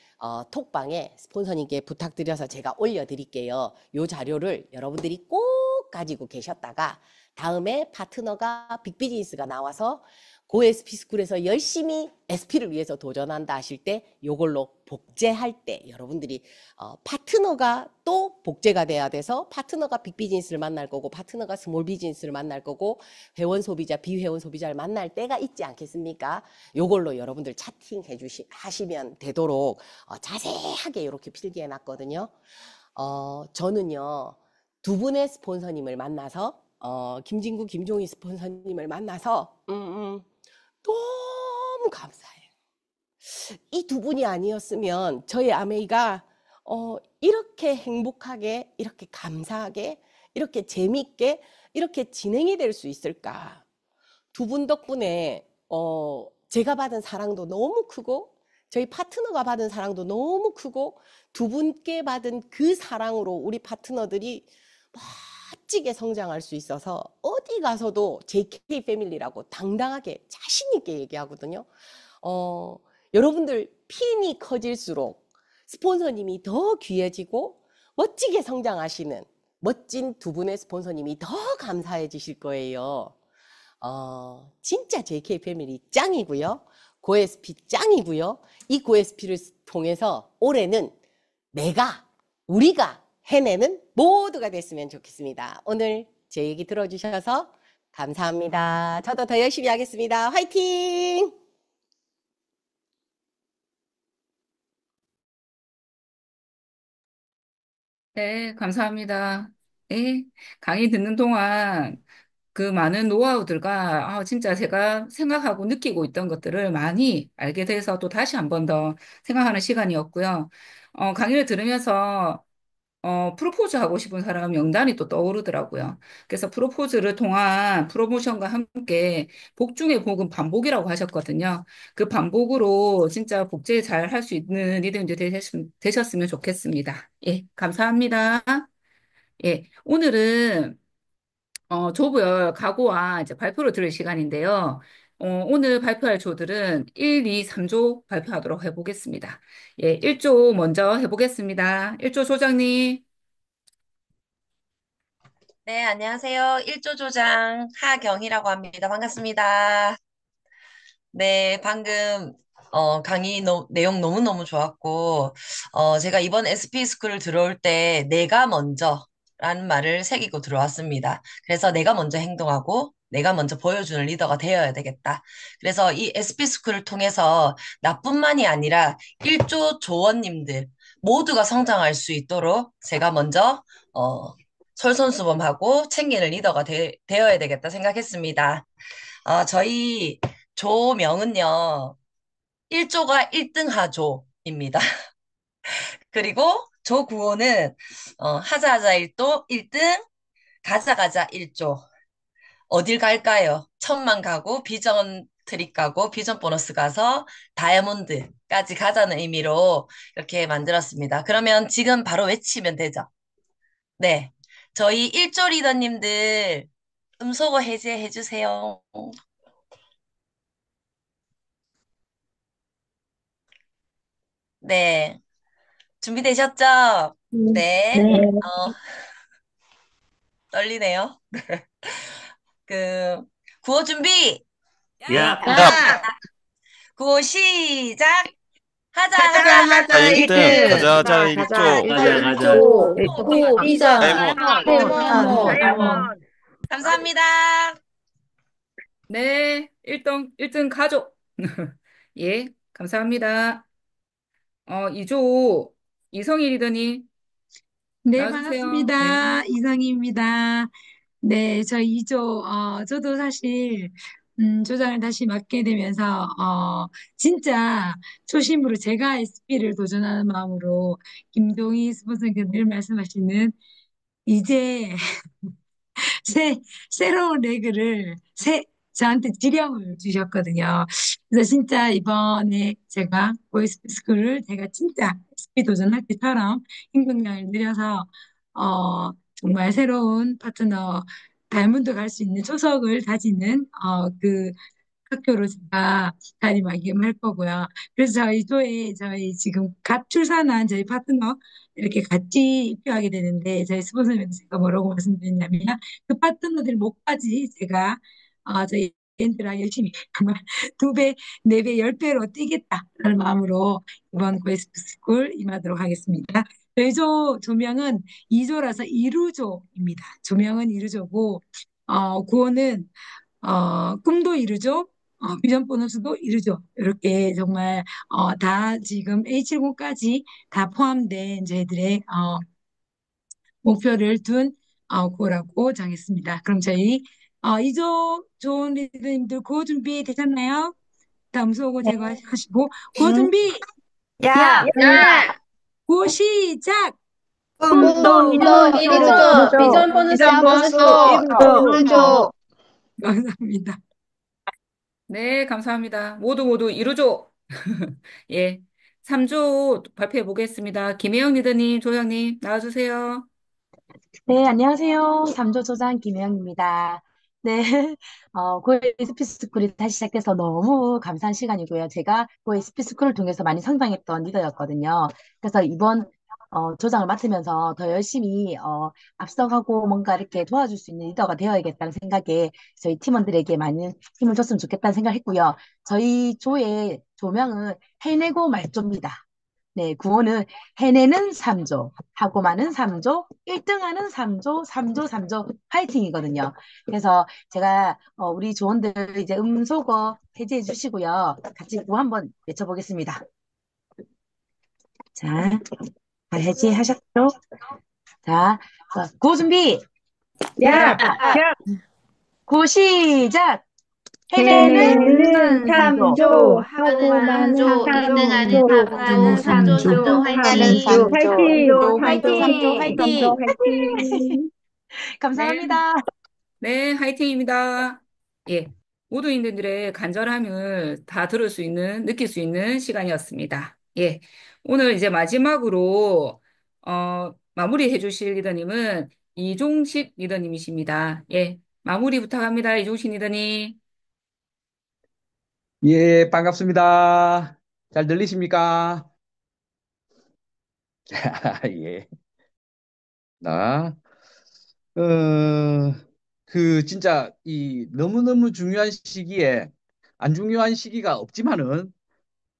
C: 톡방에 스폰서님께 부탁드려서 제가 올려드릴게요. 이 자료를 여러분들이 꼭 가지고 계셨다가 다음에 파트너가 빅비즈니스가 나와서 고에스피 스쿨에서 열심히 SP를 위해서 도전한다 하실 때 요걸로 복제할 때 여러분들이 파트너가 또 복제가 돼야 돼서 파트너가 빅비즈니스를 만날 거고 파트너가 스몰 비즈니스를 만날 거고 회원 소비자, 비회원 소비자를 만날 때가 있지 않겠습니까? 요걸로 여러분들 차팅해 하시면 되도록 자세하게 이렇게 필기해 놨거든요. 저는요, 2분의 스폰서님을 만나서 김진구, 김종희 스폰서님을 만나서 너무 감사해요. 이 두 분이 아니었으면 저희 아메이가 이렇게 행복하게, 이렇게 감사하게, 이렇게 재밌게, 이렇게 진행이 될 수 있을까? 두 분 덕분에 제가 받은 사랑도 너무 크고 저희 파트너가 받은 사랑도 너무 크고 두 분께 받은 그 사랑으로 우리 파트너들이 멋지게 성장할 수 있어서 어디 가서도 JK 패밀리라고 당당하게 자신 있게 얘기하거든요. 여러분들 핀이 커질수록 스폰서님이 더 귀해지고 멋지게 성장하시는 멋진 두 분의 스폰서님이 더 감사해지실 거예요. 진짜 JK 패밀리 짱이고요. 고에스피 짱이고요. 이 고에스피를 통해서 올해는 우리가 해내는 모두가 됐으면 좋겠습니다. 오늘 제 얘기 들어주셔서 감사합니다. 저도 더 열심히 하겠습니다. 화이팅!
D: 네, 감사합니다. 네, 강의 듣는 동안 그 많은 노하우들과 진짜 제가 생각하고 느끼고 있던 것들을 많이 알게 돼서 또 다시 한 번 더 생각하는 시간이었고요. 강의를 들으면서 프로포즈 하고 싶은 사람 명단이 또 떠오르더라고요. 그래서 프로포즈를 통한 프로모션과 함께 복 중의 복은 반복이라고 하셨거든요. 그 반복으로 진짜 복제 잘 할 수 있는 리듬이 되셨으면 좋겠습니다. 예, 감사합니다. 예, 오늘은 조별 각오와 이제 발표를 들을 시간인데요. 오늘 발표할 조들은 1, 2, 3조 발표하도록 해보겠습니다. 예, 1조 먼저 해보겠습니다. 1조 조장님.
E: 네, 안녕하세요. 1조 조장 하경이라고 합니다. 반갑습니다. 네, 방금 강의 내용 너무너무 좋았고 제가 이번 SP 스쿨을 들어올 때 내가 먼저라는 말을 새기고 들어왔습니다. 그래서 내가 먼저 행동하고 내가 먼저 보여주는 리더가 되어야 되겠다. 그래서 이 SP 스쿨을 통해서 나뿐만이 아니라 1조 조원님들 모두가 성장할 수 있도록 제가 먼저 솔선수범하고 챙기는 리더가 되어야 되겠다 생각했습니다. 저희 조명은요, 1조가 1등 하조입니다. 그리고 조구호는 하자 하자 1도 1등, 가자 가자 1조. 어딜 갈까요? 천만 가고 비전 트립 가고 비전 보너스 가서 다이아몬드까지 가자는 의미로 이렇게 만들었습니다. 그러면 지금 바로 외치면 되죠? 네. 저희 1조 리더님들 음소거 해제해 주세요. 네. 준비되셨죠? 네.
F: 네.
E: 떨리네요. 구호 준비!
G: 야,
E: 자, 구호 시작! 하자,
D: 하자,
E: 하자,
D: 하자,
G: 1등, 가자,
F: 가자,
G: 하자, 1조,
F: 가자.
E: 오,
F: 비전,
E: 다이아몬드. 감사합니다.
D: 네, 1등 가족. 예, 감사합니다. 2조 이성희 리더님
F: 네,
D: 나와주세요. 네.
F: 반갑습니다. 이상희입니다. 네, 저 2조, 저도 사실, 조장을 다시 맡게 되면서, 진짜 초심으로 제가 SP를 도전하는 마음으로 김동희 스폰서님께서 늘 말씀하시는 이제 새로운 레그를, 저한테 지령을 주셨거든요. 그래서 진짜 이번에 제가 보이스피스쿨을 제가 진짜 SP 도전할 때처럼 행동량을 늘려서, 정말 새로운 파트너, 다이아몬드 갈 수 있는 초석을 다지는, 그 학교로 제가 자리매김할 거고요. 그래서 저희 조에 저희 지금 갓 출산한 저희 파트너 이렇게 같이 입교하게 되는데 저희 스폰서님한테 제가 뭐라고 말씀드렸냐면 그 파트너들 목까지 제가 저희 엔트랑 열심히 정말 두 배, 네 배, 열 배로 뛰겠다라는 마음으로 이번 고에스프 스쿨 임하도록 하겠습니다. 저희 조명은 2조라서 이루조입니다. 조명은 이루조고 구호는 꿈도 이루죠. 비전 보너스도 이루죠. 이렇게 정말 다 지금 A70까지 다 포함된 저희들의 목표를 둔 거라고 정했습니다. 그럼 저희 이조 좋은 리더님들 고 준비 되셨나요? 다음 수호고
G: 네.
F: 제거하시고 고
G: 응?
F: 준비
G: 야,
F: 고 시작.
G: 꿈도
H: 또
G: 이루죠.
H: 이루죠.
G: 이루죠.
H: 비전 보너스
G: 비전 보너스
H: 이루죠.
G: 이루죠.
F: 감사합니다.
D: 네, 감사합니다. 모두 이루죠. 예. 3조 발표해 보겠습니다. 김혜영 리더님, 조장님, 나와주세요.
I: 네, 안녕하세요. 삼조조장 김혜영입니다. 네, 고에 스피스쿨이 다시 시작돼서 너무 감사한 시간이고요. 제가 고에 스피스쿨을 통해서 많이 성장했던 리더였거든요. 그래서 이번 조장을 맡으면서 더 열심히 앞서가고 뭔가 이렇게 도와줄 수 있는 리더가 되어야겠다는 생각에 저희 팀원들에게 많은 힘을 줬으면 좋겠다는 생각을 했고요. 저희 조의 조명은 해내고 말조입니다. 네, 구호는 해내는 3조, 하고 많은 3조, 1등하는 3조, 3조, 3조, 파이팅이거든요. 그래서 제가 우리 조원들 이제 음소거 해제해 주시고요. 같이 구호 한번 외쳐보겠습니다. 자, 다 해제하셨죠? 자, 구호 준비!
G: 야,
I: 구호 시작! 해내는
G: 해내는
I: 3조,
G: 3조, 하고
H: 하는
G: 많은
H: 3조, 1등하는
G: 3조,
H: 3조, 3조, 3조,
G: 하는
H: 화이팅!
G: 3조, 화이팅!
I: 3조
G: 화이팅! 3조,
I: 화이팅!
G: 화이팅!
D: 네,
I: 감사합니다.
D: 네, 화이팅입니다. 예. 모두인들의 간절함을 다 들을 수 있는, 느낄 수 있는 시간이었습니다. 예. 오늘 이제 마지막으로, 마무리해 주실 리더님은 이종식 리더님이십니다. 예. 마무리 부탁합니다. 이종식 리더님.
J: 예, 반갑습니다. 잘 들리십니까? 예. 나, 어, 진짜, 너무너무 중요한 시기에, 안 중요한 시기가 없지만은,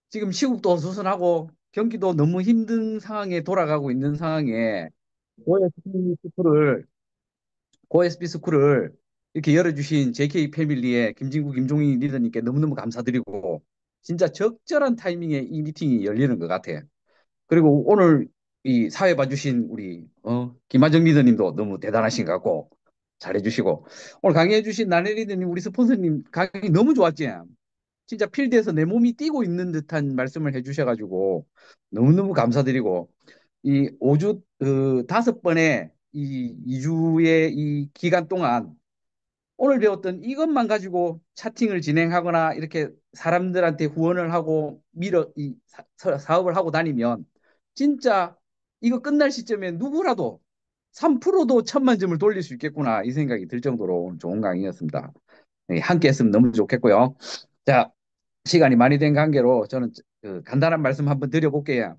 J: 지금 시국도 어수선하고, 경기도 너무 힘든 상황에 돌아가고 있는 상황에, OSP 스쿨을, OSP 스쿨을 이렇게 열어주신 JK 패밀리의 김진구, 김종희 리더님께 너무너무 감사드리고, 진짜 적절한 타이밍에 이 미팅이 열리는 것 같아요. 그리고 오늘 이 사회 봐주신 우리 김하정 리더님도 너무 대단하신 것 같고 잘해주시고 오늘 강의해주신 나래 리더님 우리 스폰서님 강의 너무 좋았지. 진짜 필드에서 내 몸이 뛰고 있는 듯한 말씀을 해주셔가지고 너무너무 감사드리고 이 5주 5번의 이 2주의 이 기간 동안 오늘 배웠던 이것만 가지고 차팅을 진행하거나 이렇게 사람들한테 후원을 하고 사업을 하고 다니면 진짜 이거 끝날 시점에 누구라도 3%도 1,000만 점을 돌릴 수 있겠구나 이 생각이 들 정도로 좋은 강의였습니다. 네, 함께 했으면 너무 좋겠고요. 자, 시간이 많이 된 관계로 저는 간단한 말씀 한번 드려볼게요.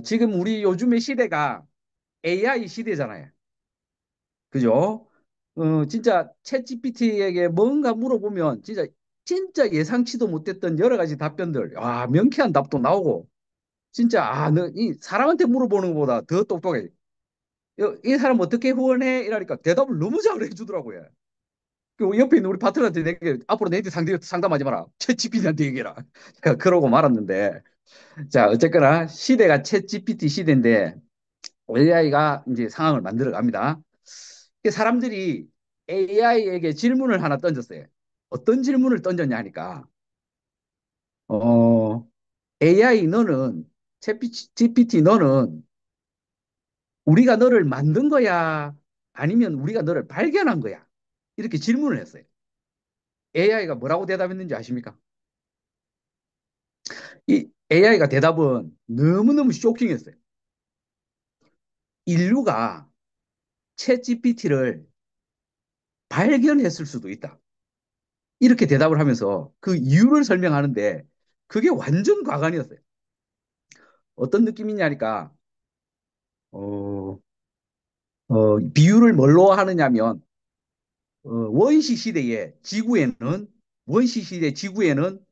J: 지금 우리 요즘의 시대가 AI 시대잖아요. 그죠? 진짜 챗 GPT에게 뭔가 물어보면 진짜 예상치도 못했던 여러 가지 답변들, 명쾌한 답도 나오고, 진짜, 너, 이 사람한테 물어보는 것보다 더 똑똑해. 이 사람 어떻게 후원해? 이러니까 대답을 너무 잘 해주더라고요. 그 옆에 있는 우리 파트너한테 내게 앞으로 내한테 상담하지 마라. 챗 GPT한테 얘기해라. 그러고 말았는데, 자, 어쨌거나 시대가 챗 GPT 시대인데, AI가 이제 상황을 만들어 갑니다. 사람들이 AI에게 질문을 하나 던졌어요. 어떤 질문을 던졌냐 하니까, AI 너는, GPT 너는 우리가 너를 만든 거야? 아니면 우리가 너를 발견한 거야? 이렇게 질문을 했어요. AI가 뭐라고 대답했는지 아십니까? 이 AI가 대답은 너무너무 쇼킹했어요. 인류가 챗 GPT를 발견했을 수도 있다. 이렇게 대답을 하면서 그 이유를 설명하는데 그게 완전 과간이었어요. 어떤 느낌이냐니까 어, 비유를 뭘로 하느냐면 원시 시대에 원시 시대 지구에는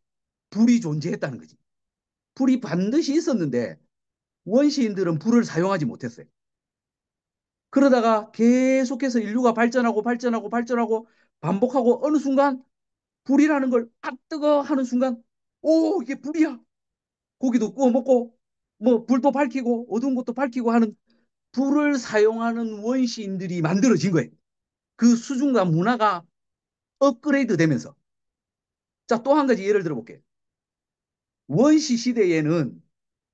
J: 불이 존재했다는 거지. 불이 반드시 있었는데 원시인들은 불을 사용하지 못했어요. 그러다가 계속해서 인류가 발전하고 반복하고 어느 순간 불이라는 걸 뜨거 하는 순간 이게 불이야. 고기도 구워 먹고 뭐 불도 밝히고 어두운 것도 밝히고 하는 불을 사용하는 원시인들이 만들어진 거예요. 그 수준과 문화가 업그레이드 되면서. 자, 또 한 가지 예를 들어볼게요. 원시 시대에는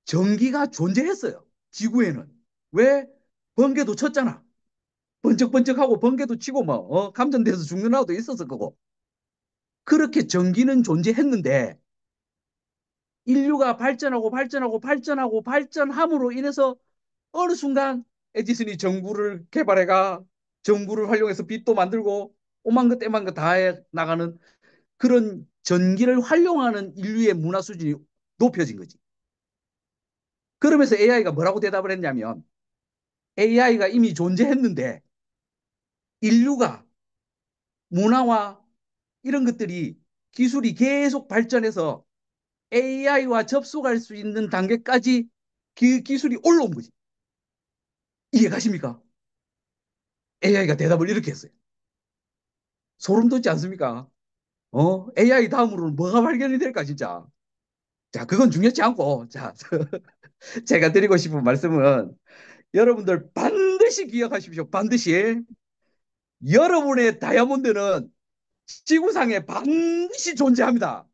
J: 전기가 존재했어요. 지구에는. 왜? 번개도 쳤잖아. 번쩍번쩍하고 번개도 치고 뭐 감전돼서 죽는 나라도 있었을 거고. 그렇게 전기는 존재했는데 인류가 발전하고 발전하고 발전하고 발전함으로 인해서 어느 순간 에디슨이 전구를 개발해가 전구를 활용해서 빛도 만들고 오만 것 때만 것 다 해 나가는 그런 전기를 활용하는 인류의 문화 수준이 높여진 거지. 그러면서 AI가 뭐라고 대답을 했냐면 AI가 이미 존재했는데 인류가 문화와 이런 것들이 기술이 계속 발전해서 AI와 접속할 수 있는 단계까지 그 기술이 올라온 거지. 이해가십니까? AI가 대답을 이렇게 했어요. 소름 돋지 않습니까? AI 다음으로는 뭐가 발견이 될까, 진짜. 자, 그건 중요치 않고, 자, 제가 드리고 싶은 말씀은 여러분들 반드시 기억하십시오. 반드시. 여러분의 다이아몬드는 지구상에 반드시 존재합니다.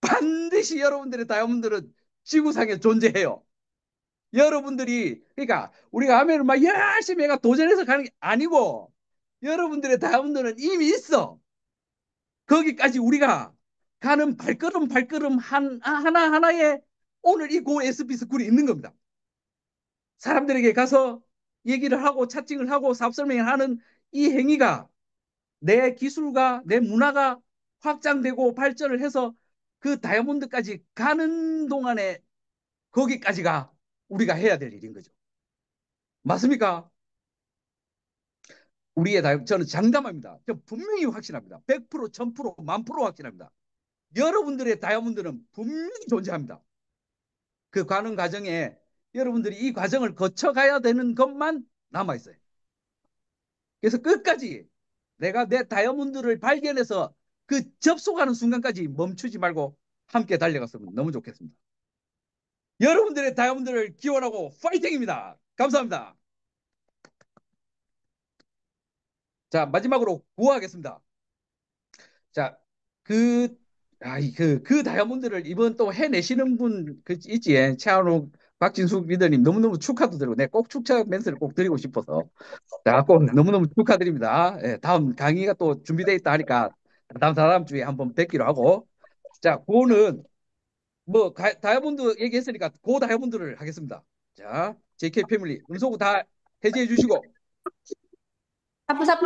J: 반드시 여러분들의 다이아몬드는 지구상에 존재해요. 여러분들이, 그러니까 우리가 하면은 막 열심히 해가 도전해서 가는 게 아니고, 여러분들의 다이아몬드는 이미 있어. 거기까지 우리가 가는 발걸음 발걸음 하나하나에 오늘 이 고 SP 스쿨이 있는 겁니다. 사람들에게 가서 얘기를 하고 차칭을 하고 사업 설명을 하는 이 행위가 내 기술과 내 문화가 확장되고 발전을 해서 그 다이아몬드까지 가는 동안에 거기까지가 우리가 해야 될 일인 거죠. 맞습니까? 저는 장담합니다. 저 분명히 확신합니다. 100%, 1000%, 1000% 확신합니다. 여러분들의 다이아몬드는 분명히 존재합니다. 그 가는 과정에 여러분들이 이 과정을 거쳐가야 되는 것만 남아있어요. 그래서 끝까지 내가 내 다이아몬드를 발견해서 그 접속하는 순간까지 멈추지 말고 함께 달려갔으면 너무 좋겠습니다. 여러분들의 다이아몬드를 기원하고 파이팅입니다. 감사합니다. 자, 마지막으로 구호하겠습니다. 자, 그 다이아몬드를 이번 또 해내시는 분, 있지. 최한욱, 박진숙 리더님 너무너무 축하도 드리고, 내가 꼭 축하 멘트를 꼭 드리고 싶어서. 자, 꼭 너무너무 축하드립니다. 예, 다음 강의가 또 준비되어 있다 하니까, 다음 주에 한번 뵙기로 하고. 자, 그거는, 다이아몬드 얘기했으니까, 고 다이아몬드를 하겠습니다. 자, JK 패밀리, 음소거 다 해제해 주시고.
H: 사뿌사뿌.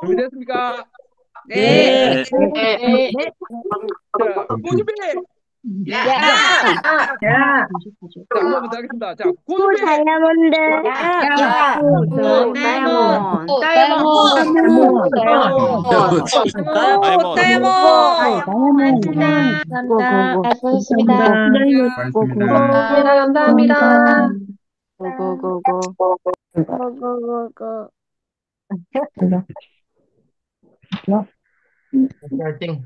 J: 준비됐습니까?
H: 네.
G: 네.
J: 자, 고준비!
H: 야.
J: 자, 한 번만 더 하겠습니다. 자, 고준비!
G: 다이아몬드.
H: 야.
G: 다이아몬드.
H: 다이아몬드.
G: 감사합니다.
H: 감사합니다.
G: 고고고고. 고고고고.
K: 파이팅.